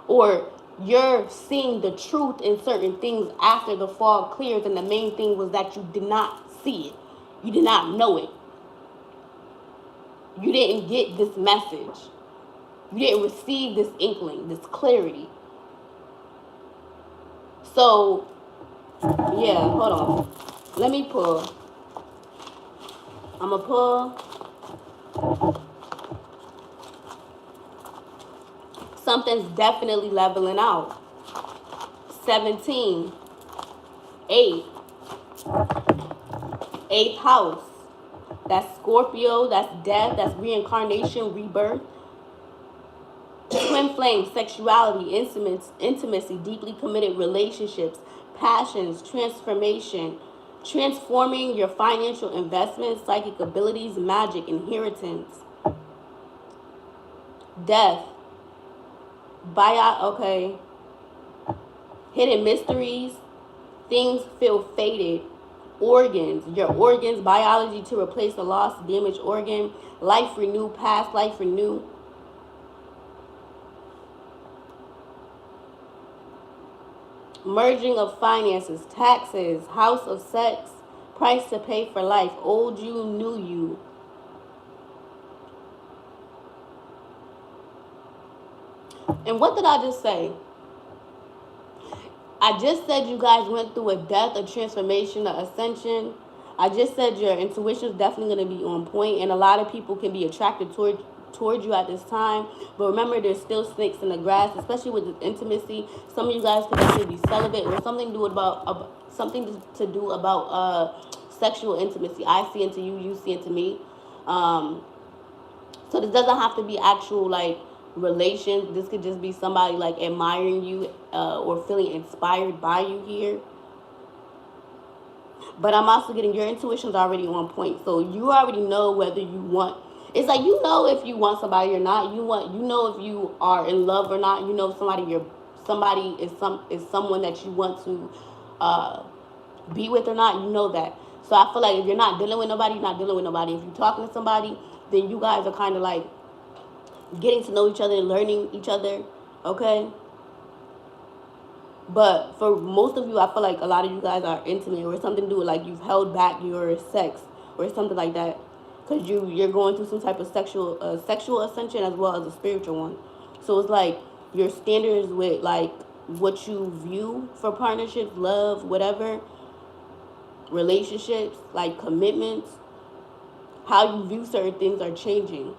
Or you're seeing the truth in certain things after the fog clears, and the main thing was that you did not see it. You did not know it. You didn't get this message. You didn't receive this inkling, this clarity. So, yeah, hold on. Let me pull. I'm going to pull. Something's definitely leveling out. 17. 8. 8th house. That's Scorpio, that's death, that's reincarnation, rebirth. Twin flame, sexuality, intimacy, deeply committed relationships, passions, transformation, transforming your financial investments, psychic abilities, magic, inheritance. Death. Okay. Hidden mysteries, things feel faded. Organs, your organs, biology to replace a lost, damaged organ, life renew, past life renew. Merging of finances, taxes, house of sex, price to pay for life, old you, new you. And what did I just say? I just said you guys went through a death, a transformation, an ascension. I just said your intuition is definitely going to be on point, and a lot of people can be attracted toward you at this time. But remember, there's still snakes in the grass, especially with the intimacy. Some of you guys could definitely be celibate, or something to do about sexual intimacy. I see into you, you see into me. So this doesn't have to be actual like relations. This could just be somebody like admiring you or feeling inspired by you here. But I'm also getting your intuition's already on point, so you already know whether you want. It's like you know if you want somebody or not. You know if you are in love or not. You know if somebody is someone that you want to be with or not. You know that. So I feel like if you're not dealing with nobody, you're not dealing with nobody. If you're talking to somebody, then you guys are kind of like getting to know each other and learning each other, okay? But for most of you, I feel like a lot of you guys are intimate, or something to do with like you've held back your sex or something like that, because you're going through some type of sexual ascension as well as a spiritual one. So it's like your standards with like what you view for partnerships, love, whatever, relationships, like commitments, how you view certain things are changing.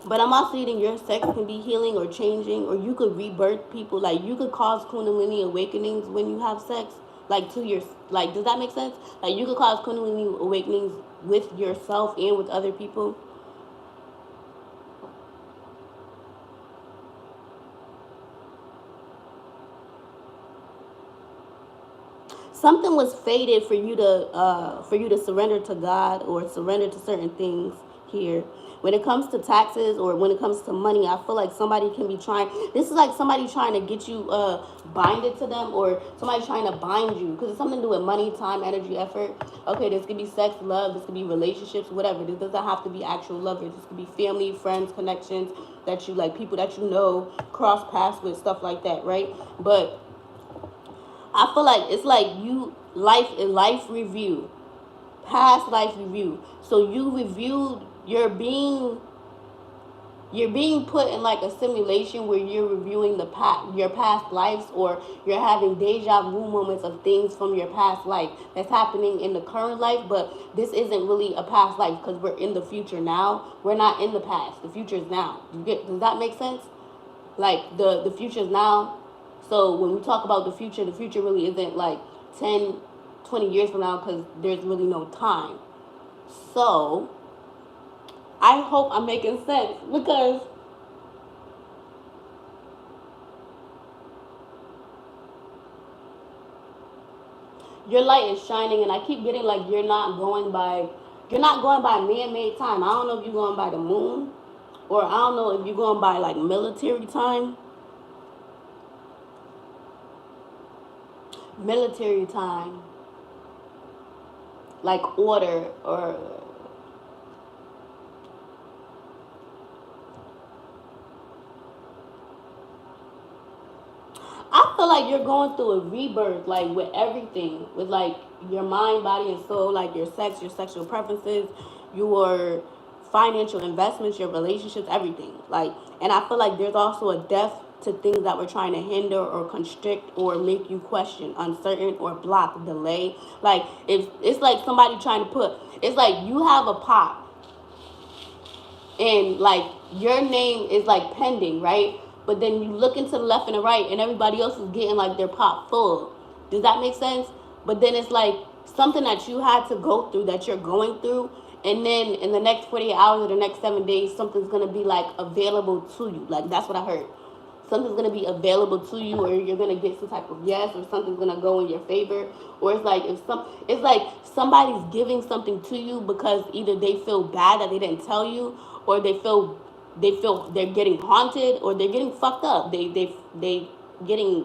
But I'm also getting your sex can be healing or changing, or you could rebirth people. Like you could cause kundalini awakenings when you have sex, like to your, like, does that make sense? Like you could cause kundalini awakenings with yourself and with other people. Something was fated for you to surrender to God or surrender to certain things here. when it comes to taxes or when it comes to money, I feel like somebody can be trying, this is like somebody trying to get you binded to them, or somebody trying to bind you, because it's something to do with money, time, energy, effort. Okay, this could be sex, love, this could be relationships, whatever. This doesn't have to be actual lovers. This could be family, friends, connections that you like, people that you know, cross paths with, stuff like that, right? But I feel like it's like you, life review, past life review. So you reviewed, you're being put in like a simulation where you're reviewing your past lives, or you're having deja vu moments of things from your past life that's happening in the current life. But this isn't really a past life, because we're in the future now. We're not in the past. The future is now. Does that make sense? Like the future is now. So when we talk about the future really isn't like 10, 20 years from now, because there's really no time. So I hope I'm making sense, because your light is shining, and I keep getting like you're not going by man-made time. I don't know if you're going by the moon, or I don't know if you're going by like military time. Like order, or I feel like you're going through a rebirth, like with everything, with like your mind, body, and soul, like your sex, your sexual preferences, your financial investments, your relationships, everything. Like, and I feel like there's also a death to things that were trying to hinder or constrict or make you question, uncertain, or block, delay. Like, if it's like somebody trying to put, it's like you have a pot, and like your name is like pending, right? But then you look into the left and the right, and everybody else is getting like their pot full. Does that make sense? But then it's like something that you had to go through, that you're going through, and then in the next 48 hours or the next 7 days, something's gonna be like available to you. Like, that's what I heard. Something's gonna be available to you, or you're gonna get some type of yes, or something's gonna go in your favor. Or it's like it's like somebody's giving something to you because either they feel bad that they didn't tell you, or they feel they're getting haunted, or they're getting fucked up. They getting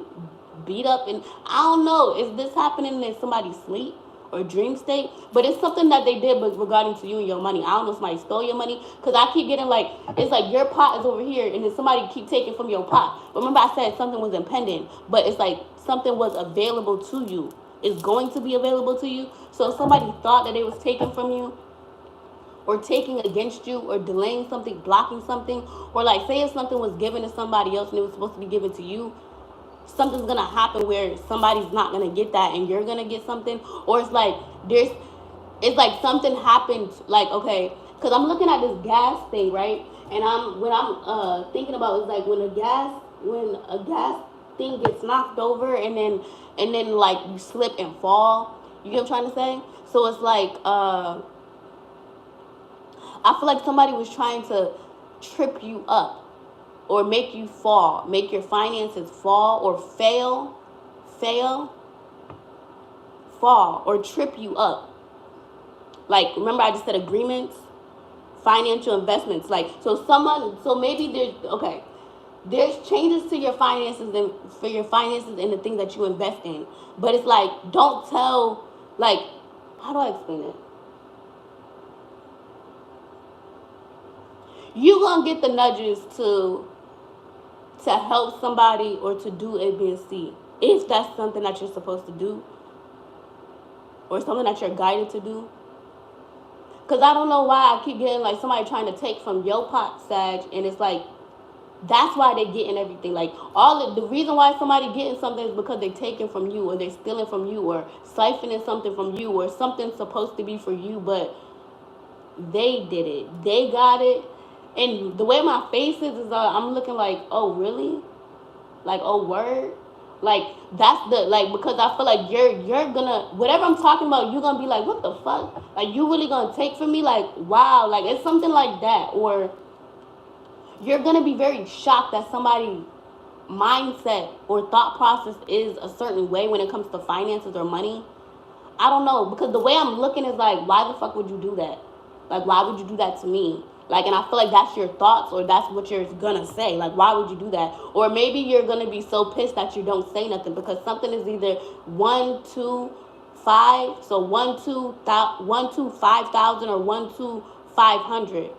beat up, and I don't know, is this happening in somebody's sleep or dream state? But it's something that they did, but regarding to you and your money. I don't know if somebody stole your money, because I keep getting like, it's like your pot is over here, and then somebody keep taking from your pot. Remember I said something was impending, but it's like something was available to you. It's going to be available to you. So if somebody thought that they was taking from you, or taking against you, or delaying something, blocking something, or like say if something was given to somebody else and it was supposed to be given to you, something's gonna happen where somebody's not gonna get that and you're gonna get something. Or it's like it's like something happened, like, okay, because I'm looking at this gas thing, right? And when I'm thinking about, it's like when a gas thing gets knocked over, and then like you slip and fall. You get what I'm trying to say? So it's like I feel like somebody was trying to trip you up, or make you fall, make your finances fall, or fall, or trip you up. Like, remember I just said agreements, financial investments. Like, so maybe there's changes to your finances, and for your finances and the things that you invest in. But it's like, don't tell, like, how do I explain it? You gonna get the nudges to help somebody, or to do A, B, and C, if that's something that you're supposed to do, or something that you're guided to do. Because I don't know why I keep getting like somebody trying to take from your pot, Sag, and it's like, that's why they're getting everything. Like, the reason why somebody getting something is because they're taking from you, or they're stealing from you, or siphoning something from you, or something's supposed to be for you, but they did it. They got it. And the way my face is I'm looking like, oh, really? Like, oh, word? Like, that's the, like, because I feel like you're gonna, whatever I'm talking about, you're gonna be like, what the fuck? Like, you really gonna take from me? Like, wow. Like, it's something like that. Or you're gonna be very shocked that somebody's mindset or thought process is a certain way when it comes to finances or money. I don't know, because the way I'm looking is like, why the fuck would you do that? Like, why would you do that to me? Like, and I feel like that's your thoughts, or that's what you're gonna say. Like, why would you do that? Or maybe you're gonna be so pissed that you don't say nothing, because something is either 1, 2, 5. So 1, 2, 5,000, or 1, 2, 500.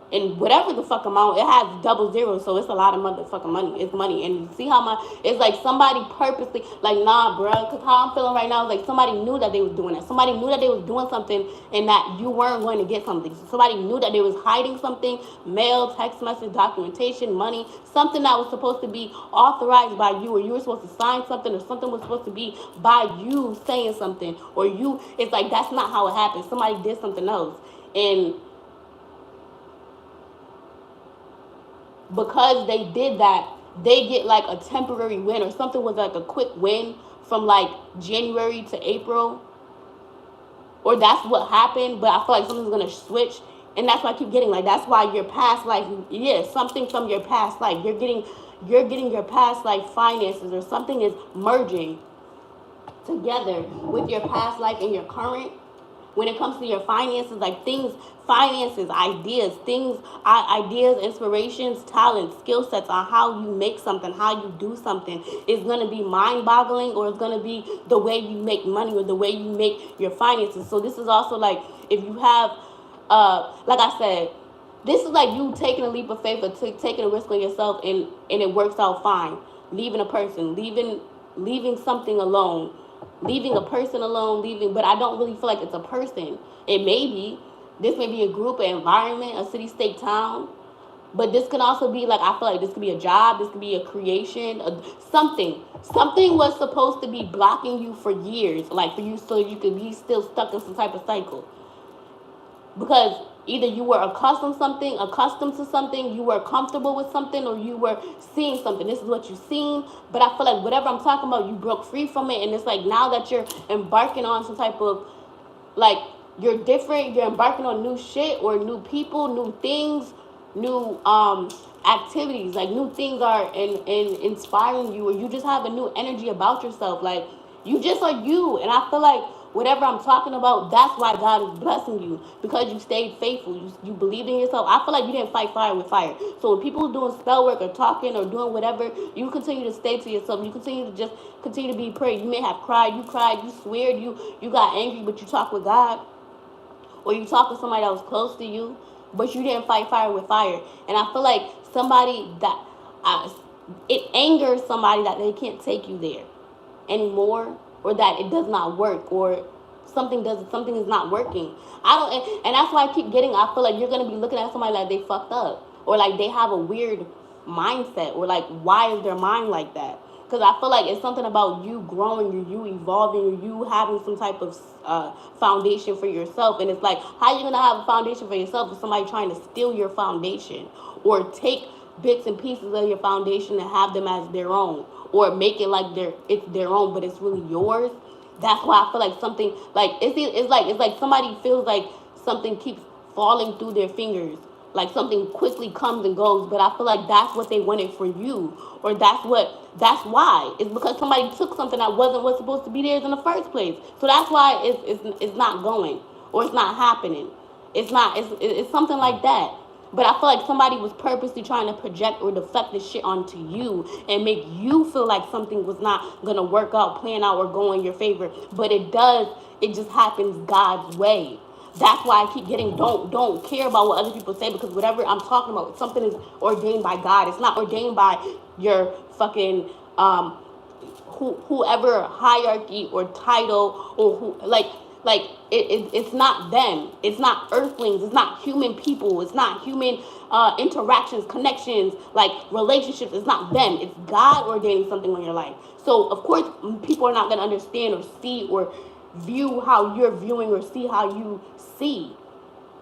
And whatever the fuck amount, it has double zeros, so it's a lot of motherfucking money. It's money. And you see how much, it's like somebody purposely, like, nah, bro, because how I'm feeling right now is like somebody knew that they was doing that. Somebody knew that they was doing something and that you weren't going to get something. So somebody knew that they was hiding something, mail, text message, documentation, money, something that was supposed to be authorized by you, or you were supposed to sign something, or something was supposed to be by you saying something, or you, it's like, that's not how it happened. Somebody did something else. And because they did that, they get like a temporary win, or something was like a quick win from like January to April, or that's what happened. But I feel like something's gonna switch, and that's why I keep getting, like, that's why your past life, yeah, something from your past life, you're getting your past life finances, or something is merging together with your past life and your current. When it comes to your finances, like things, finances, ideas, things, ideas, inspirations, talents, skill sets on how you make something, how you do something, is going to be mind-boggling, or it's going to be the way you make money, or the way you make your finances. So this is also like, if you have, like I said, this is like you taking a leap of faith, or taking a risk on yourself, and it works out fine. Leaving a person, leaving something alone, leaving a person alone, but I don't really feel like it's a person. It may be, this may be a group, an environment, a city, state, town, but this can also be like, I feel like this could be a job, this could be a creation, something was supposed to be blocking you for years, like for you, so you could be still stuck in some type of cycle. Because either you were accustomed to something, you were comfortable with something, or you were seeing something. This is what you've seen. But I feel like whatever I'm talking about, you broke free from it. And it's like, now that you're embarking on some type of, like, you're different, you're embarking on new shit, or new people, new things, new activities. Like, new things are inspiring you, or you just have a new energy about yourself. Like, you just are you. And I feel like whatever I'm talking about, that's why God is blessing you, because you stayed faithful. You believed in yourself. I feel like you didn't fight fire with fire. So when people are doing spell work, or talking, or doing whatever, you continue to stay to yourself. You continue to be prayed. You may have cried, you sweared, you got angry, but you talked with God, or you talked to somebody that was close to you, but you didn't fight fire with fire. And I feel like somebody that, it angers somebody that they can't take you there anymore, or that it does not work, or something is not working. And that's why I keep getting, I feel like you're gonna be looking at somebody like they fucked up, or like they have a weird mindset, or like, why is their mind like that? Because I feel like it's something about you growing, or you evolving, or you having some type of foundation for yourself. And it's like, how are you gonna have a foundation for yourself if somebody trying to steal your foundation, or take bits and pieces of your foundation and have them as their own, or make it like it's their own, but it's really yours? That's why I feel like something, like, it's like somebody feels like something keeps falling through their fingers, like something quickly comes and goes. But I feel like that's what they wanted for you, or that's why. It's because somebody took something that what's supposed to be theirs in the first place. So that's why it's not going, or it's not happening. It's something like that. But I feel like somebody was purposely trying to project or deflect this shit onto you, and make you feel like something was not gonna work out, plan out, or go in your favor. But it does. It just happens God's way. That's why I keep getting, don't care about what other people say, because whatever I'm talking about, something is ordained by God. It's not ordained by your fucking whoever hierarchy or title, or who, like it's not them. It's not earthlings. It's not human people. It's not human interactions, connections, like relationships. It's not them. It's God ordaining something in your life. So of course people are not going to understand or see or view how you're viewing, or see how you see.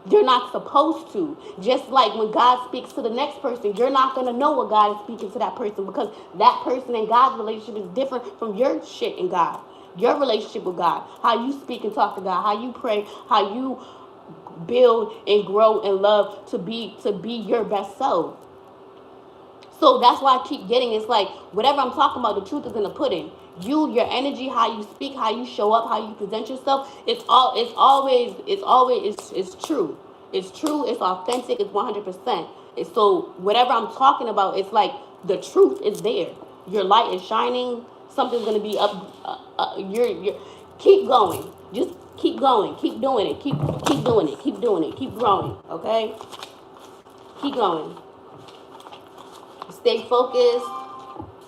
You're not supposed to. Just like when God speaks to the next person, you're not going to know what God is speaking to that person, because that person and God's relationship is different from your shit and God. Your relationship with God, how you speak and talk to God, how you pray, how you build and grow and love to be your best self. So that's why I keep getting, it's like, whatever I'm talking about, the truth is in the pudding. Your energy, how you speak, how you show up, how you present yourself, it's true. it's true, it's authentic, it's 100%. It's so whatever I'm talking about, it's like the truth is there. Your light is shining. Something's gonna be up. You're keep going. Just keep going. Keep doing it. Keep doing it. Keep doing it. Keep growing. Okay. Keep going. Stay focused.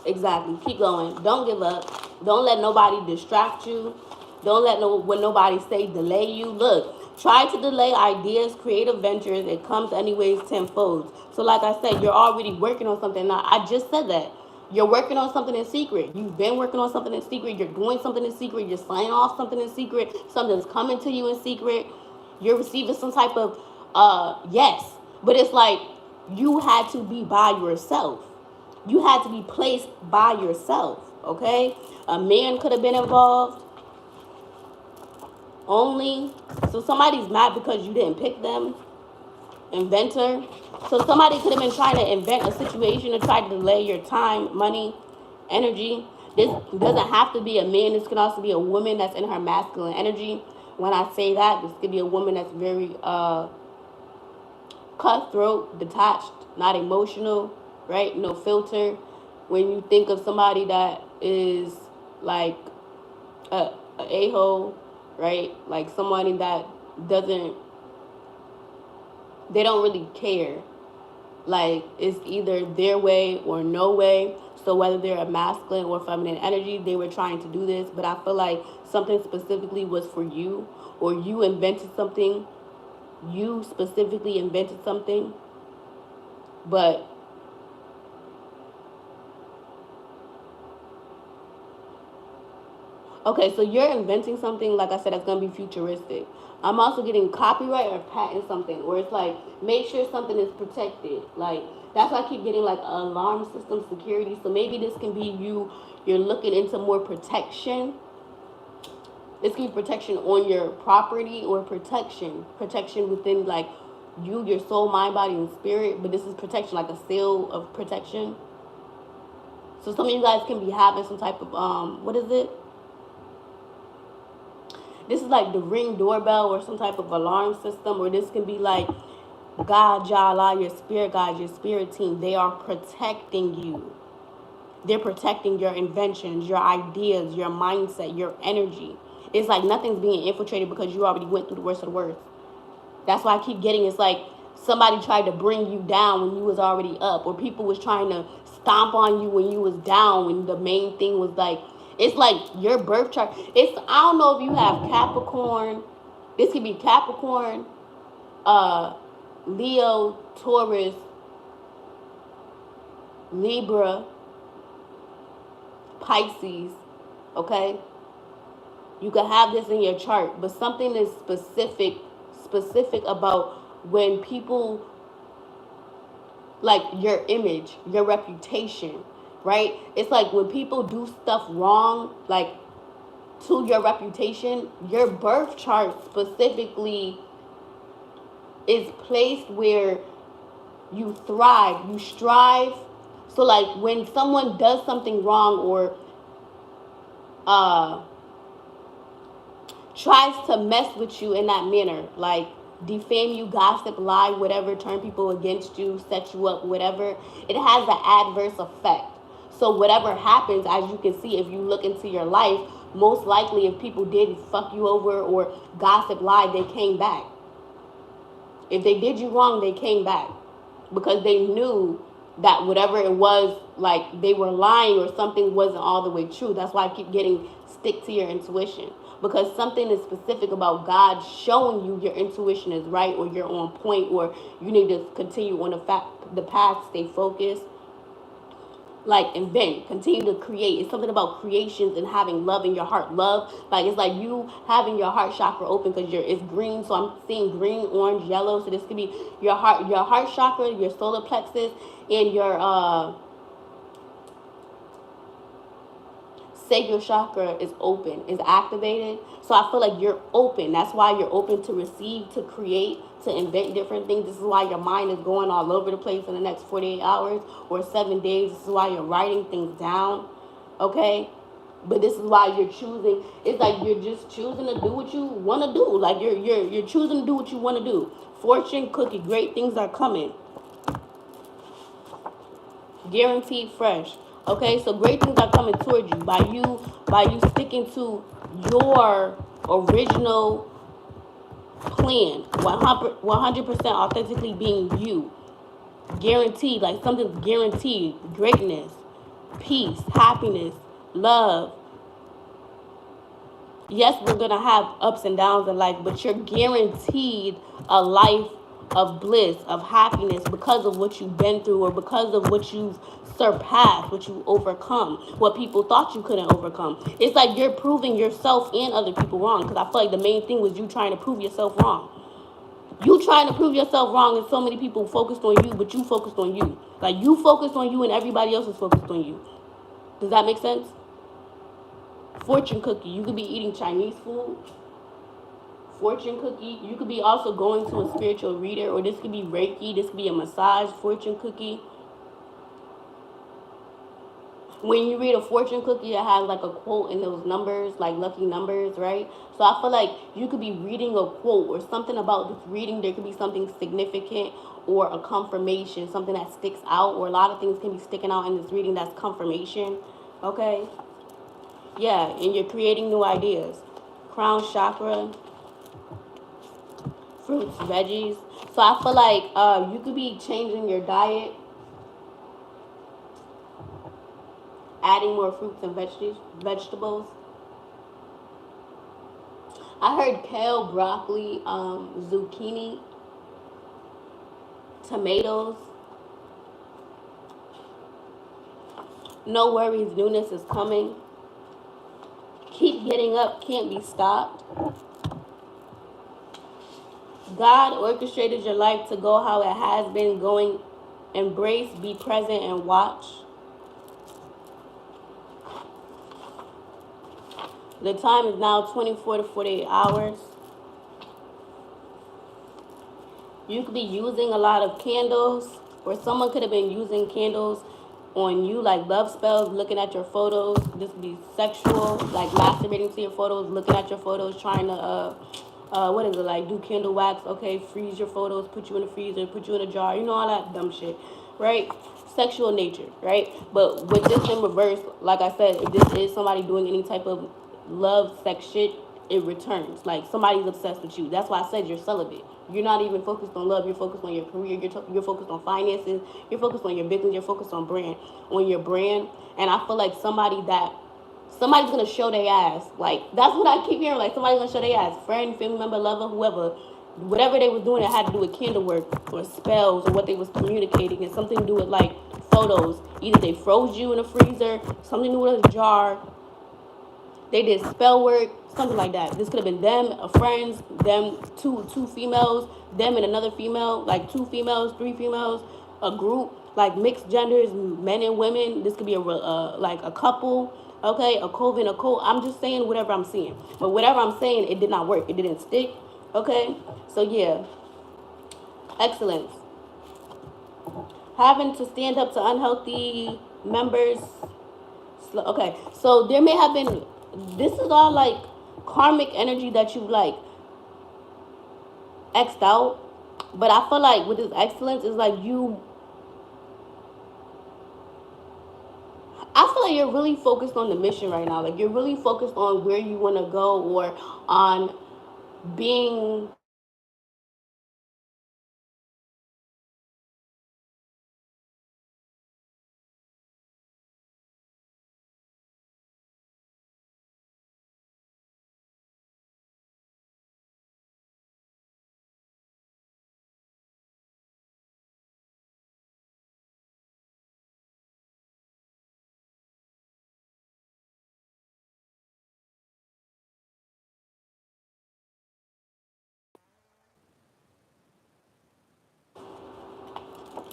Exactly. Keep going. Don't give up. Don't let nobody distract you. Don't let when nobody say delay you. Look, try to delay ideas, creative ventures. It comes anyways tenfold. So like I said, you're already working on something. Now, I just said that. You're working on something in secret. You've been working on something in secret. You're doing something in secret. You're signing off something in secret. Something's coming to you in secret. You're receiving some type of, yes. But it's like you had to be by yourself. You had to be placed by yourself, okay? A man could have been involved only. So somebody's mad because you didn't pick them. Inventor. So somebody could have been trying to invent a situation to try to delay your time, money, energy. This doesn't have to be a man. This can also be a woman that's in her masculine energy. When I say that, this could be a woman that's very cutthroat, detached, not emotional, right? No filter. When you think of somebody that is like a a-hole, right? Like somebody that doesn't, they don't really care. Like it's either their way or no way. So whether they're a masculine or feminine energy, they were trying to do this. But I feel like something specifically was for you, or you invented something. You specifically invented something. But okay, so you're inventing something, like I said, that's going to be futuristic. I'm also getting copyright or patent something, or it's like, make sure something is protected. Like, that's why I keep getting like alarm system security. So maybe this can be you're looking into more protection. This can be protection on your property, or protection within like you, your soul, mind, body, and spirit. But this is protection, like a seal of protection. So some of you guys can be having some type of, what is it? This is like the Ring doorbell or some type of alarm system, or this can be like God, Jala, your spirit guide, your spirit team. They are protecting you. They're protecting your inventions, your ideas, your mindset, your energy. It's like nothing's being infiltrated because you already went through the worst of the worst. That's why I keep getting, it's like somebody tried to bring you down when you was already up, or people was trying to stomp on you when you was down, when the main thing was like, it's like your birth chart. It's, I don't know if you have Capricorn. This could be Capricorn, Leo, Taurus, Libra, Pisces, okay? You could have this in your chart, but something is specific about when people, like your image, your reputation, right? It's like when people do stuff wrong, like to your reputation, your birth chart specifically is placed where you thrive, you strive. So like when someone does something wrong, or tries to mess with you in that manner, like defame you, gossip, lie, whatever, turn people against you, set you up, whatever, it has an adverse effect. So whatever happens, as you can see, if you look into your life, most likely if people did fuck you over or gossip, lie, they came back. If they did you wrong, they came back because they knew that whatever it was, like they were lying or something wasn't all the way true. That's why I keep getting stick to your intuition, because something is specific about God showing you your intuition is right, or you're on point, or you need to continue on the path, stay focused. Like invent, continue to create. It's something about creations and having love in your heart. Love, like it's like you having your heart chakra open, because it's green. So I'm seeing green, orange, yellow. So this could be your heart chakra, your solar plexus, and your sacral chakra is open, is activated. So I feel like you're open. That's why you're open to receive, to create, to invent different things. This is why your mind is going all over the place in the next 48 hours or 7 days. This is why you're writing things down, okay? But this is why you're choosing. It's like you're just choosing to do what you want to do. Like you're choosing to do what you want to do. Fortune cookie, great things are coming. Guaranteed fresh. Okay, so great things are coming towards you by you sticking to your original plan, 100% authentically being you. Guaranteed, like something's guaranteed. Greatness, peace, happiness, love. Yes, we're gonna have ups and downs in life, but you're guaranteed a life of bliss, of happiness, because of what you've been through, or because of what you've surpassed, what you overcome, what people thought you couldn't overcome. It's like you're proving yourself and other people wrong, because I feel like the main thing was you trying to prove yourself wrong. You trying to prove yourself wrong, and so many people focused on you, but you focused on you. Like, you focused on you and everybody else is focused on you. Does that make sense? Fortune cookie. You could be eating Chinese food. Fortune cookie. You could be also going to a spiritual reader, or this could be Reiki. This could be a massage. Fortune cookie. When you read a fortune cookie, it has like a quote in those numbers, like lucky numbers, right? So I feel like you could be reading a quote or something about this reading. There could be something significant or a confirmation, something that sticks out, or a lot of things can be sticking out in this reading that's confirmation. Okay? Yeah, and you're creating new ideas. Crown chakra, fruits, veggies. So I feel like you could be changing your diet, adding more fruits and vegetables. I heard kale, broccoli, zucchini, tomatoes. No worries, newness is coming. Keep getting up, can't be stopped. God orchestrated your life to go how it has been going. Embrace, be present, and watch. The time is now 24 to 48 hours. You could be using a lot of candles, or someone could have been using candles on you, like love spells, looking at your photos. This could be sexual, like masturbating to your photos, looking at your photos, trying to, what is it, like do candle wax, okay, freeze your photos, put you in the freezer, put you in a jar, you know, all that dumb shit, right? Sexual nature, right? But with this in reverse, like I said, if this is somebody doing any type of love, sex shit, it returns. Like, somebody's obsessed with you. That's why I said you're celibate. You're not even focused on love. You're focused on your career. You're focused on finances. You're focused on your business. You're focused on your brand. And I feel like somebody's gonna show their ass. Like, that's what I keep hearing. Like, somebody's gonna show their ass. Friend, family member, lover, whoever. Whatever they was doing, it had to do with candle work or spells or what they was communicating, and something to do with like photos. Either they froze you in a freezer, something to do with a jar. They did spell work, something like that. This could have been them, a friends, them, two females, them and another female, like 2 females, 3 females, a group, like mixed genders, men and women. This could be like a couple, okay, a coven, a co. I'm just saying whatever I'm seeing. But whatever I'm saying, it did not work. It didn't stick, okay? So yeah, excellence. Having to stand up to unhealthy members. Okay, so there may have been, this is all like karmic energy that you like X'd out. But I feel like with this excellence, it's like I feel like you're really focused on the mission right now. Like, you're really focused on where you want to go, or on being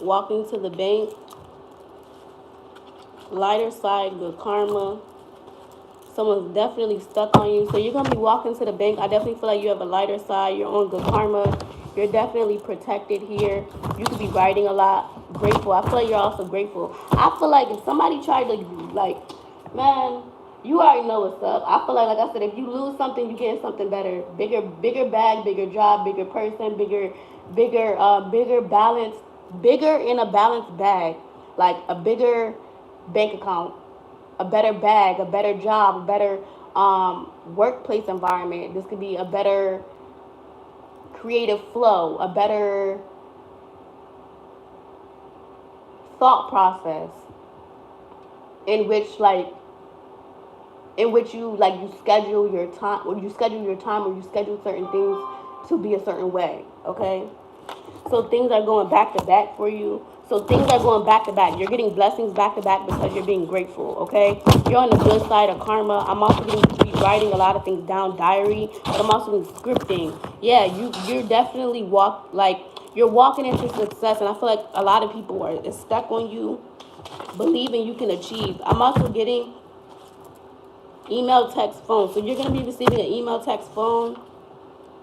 walking to the bank. Lighter side, good karma. Someone's definitely stuck on you. So you're going to be walking to the bank. I definitely feel like you have a lighter side. You're on good karma. You're definitely protected here. You could be writing a lot. Grateful. I feel like you're also grateful. I feel like if somebody tried to, like, man, You already know what's up. I feel like I said, if you lose something, you get something better. Bigger bag, bigger job, bigger person, bigger balance, bigger in a balanced bag. Like a bigger bank account, a better bag, a better job, a better workplace environment. This could be a better creative flow, a better thought process in which you schedule your time, or you schedule certain things to be a certain way. Okay, so things are going back to back for you. So things are going back to back. You're getting blessings back to back because you're being grateful. Okay, you're on the good side of karma. I'm also going to be writing a lot of things down, diary, but I'm also going to be scripting. Yeah, you're definitely you're walking into success, and I feel like a lot of people are stuck on you, believing you can achieve. I'm also getting email, text, phone. So you're going to be receiving an email, text, phone,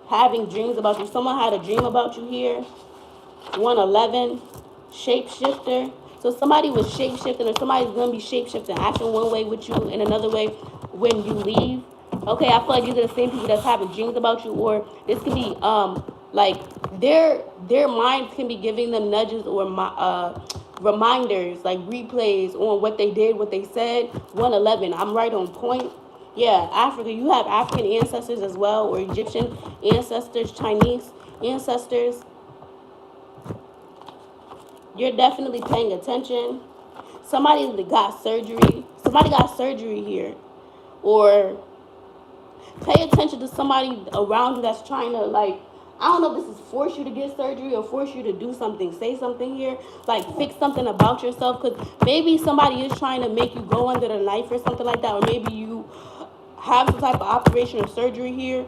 having dreams about you. Someone had a dream about you here. 111, shapeshifter. So somebody was shapeshifting, or somebody's going to be shapeshifting, acting one way with you and another way when you leave. Okay, I feel like these are the same people that's having dreams about you, or this could be like their minds can be giving them nudges or reminders, like replays on what they did, what they said. 111, I'm right on point. Yeah, Africa, you have African ancestors as well, or Egyptian ancestors, Chinese ancestors. You're definitely paying attention. Somebody got surgery. Somebody got surgery here. Or pay attention to somebody around you that's trying to, like, I don't know if this is force you to get surgery or force you to do something, say something here, like fix something about yourself, because maybe somebody is trying to make you go under the knife or something like that, or maybe you have some type of operation or surgery here.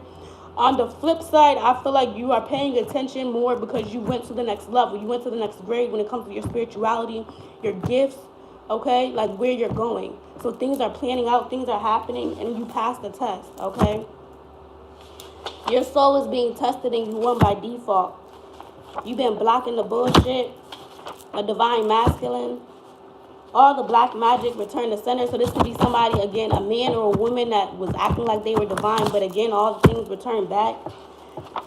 On the flip side, I feel like you are paying attention more because you went to the next level. You went to the next grade when it comes to your spirituality, your gifts, okay? Like where you're going. So things are planning out, things are happening, and you pass the test, okay? Your soul is being tested and you won by default. You've been blocking the bullshit, a divine masculine. All the black magic return to center. So this could be somebody, again, a man or a woman that was acting like they were divine, but again, all the things return back.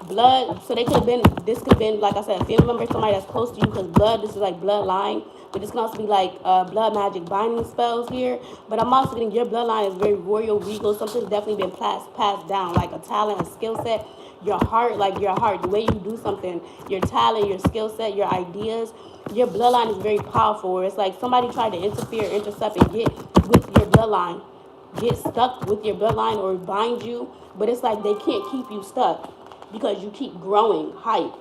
Blood, so they could have been, this could have been, like I said, a family member, somebody that's close to you, because blood, this is like bloodline, but this can also be like blood magic binding spells here. But I'm also getting your bloodline is very royal, regal, something's definitely been passed down, like a talent, a skill set, your heart, the way you do something, your talent, your skill set, your ideas. Your bloodline is very powerful. It's like somebody tried to interfere, intercept, and get with your bloodline, get stuck with your bloodline or bind you, but it's like they can't keep you stuck because you keep growing, hype.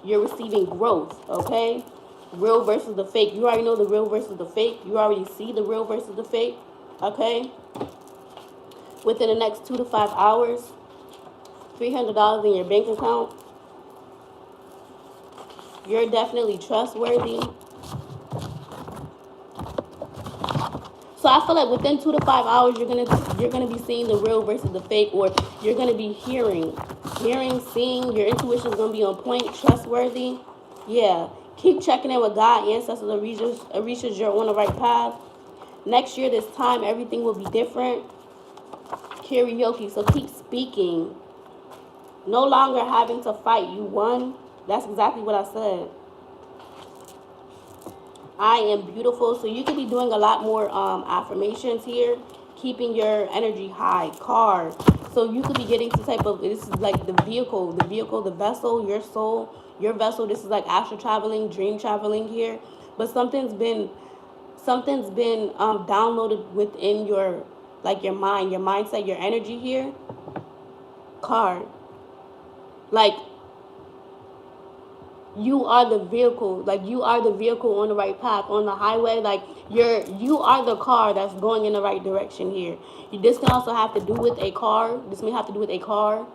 You're receiving growth, okay? Real versus the fake. You already know the real versus the fake. You already see the real versus the fake, okay? Within the next 2 to 5 hours, $300 in your bank account. You're definitely trustworthy. So I feel like within 2 to 5 hours, you're gonna be seeing the real versus the fake, or you're gonna be hearing, seeing. Your intuition is gonna be on point, trustworthy. Yeah, keep checking in with God, ancestors, Orishas. You're on the right path. Next year, this time, everything will be different. Karaoke. So keep speaking. No longer having to fight. You won. That's exactly what I said. I am beautiful. So you could be doing a lot more affirmations here, keeping your energy high. Car. So you could be getting some type of, this is like the vehicle, the vessel, your soul, your vessel. This is like astral traveling, dream traveling here. But something's been downloaded within your, like your mind, your mindset, your energy here. Car. Like, you are the vehicle, like you are the vehicle on the right path, on the highway, like you are the car that's going in the right direction here. This can also have to do with a car. This may have to do with a car,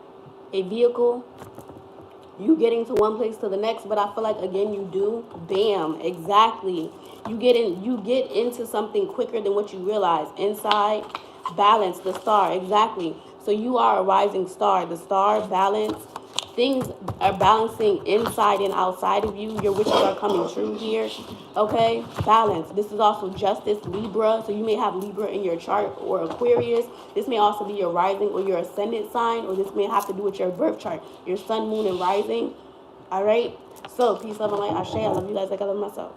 a vehicle, you getting to one place to the next. But I feel like, again, you do, bam, exactly, you get into something quicker than what you realize. Inside, balance, the star, exactly. So you are a rising star, the star, balance. things are balancing inside and outside of you. Your wishes are coming true here. Okay, balance. This is also justice, Libra. So you may have Libra in your chart, or Aquarius. This may also be your rising or your ascendant sign, or this may have to do with your birth chart, your sun, moon, and rising. All right. So peace, love, and light. Ashe. I love you guys like I love myself.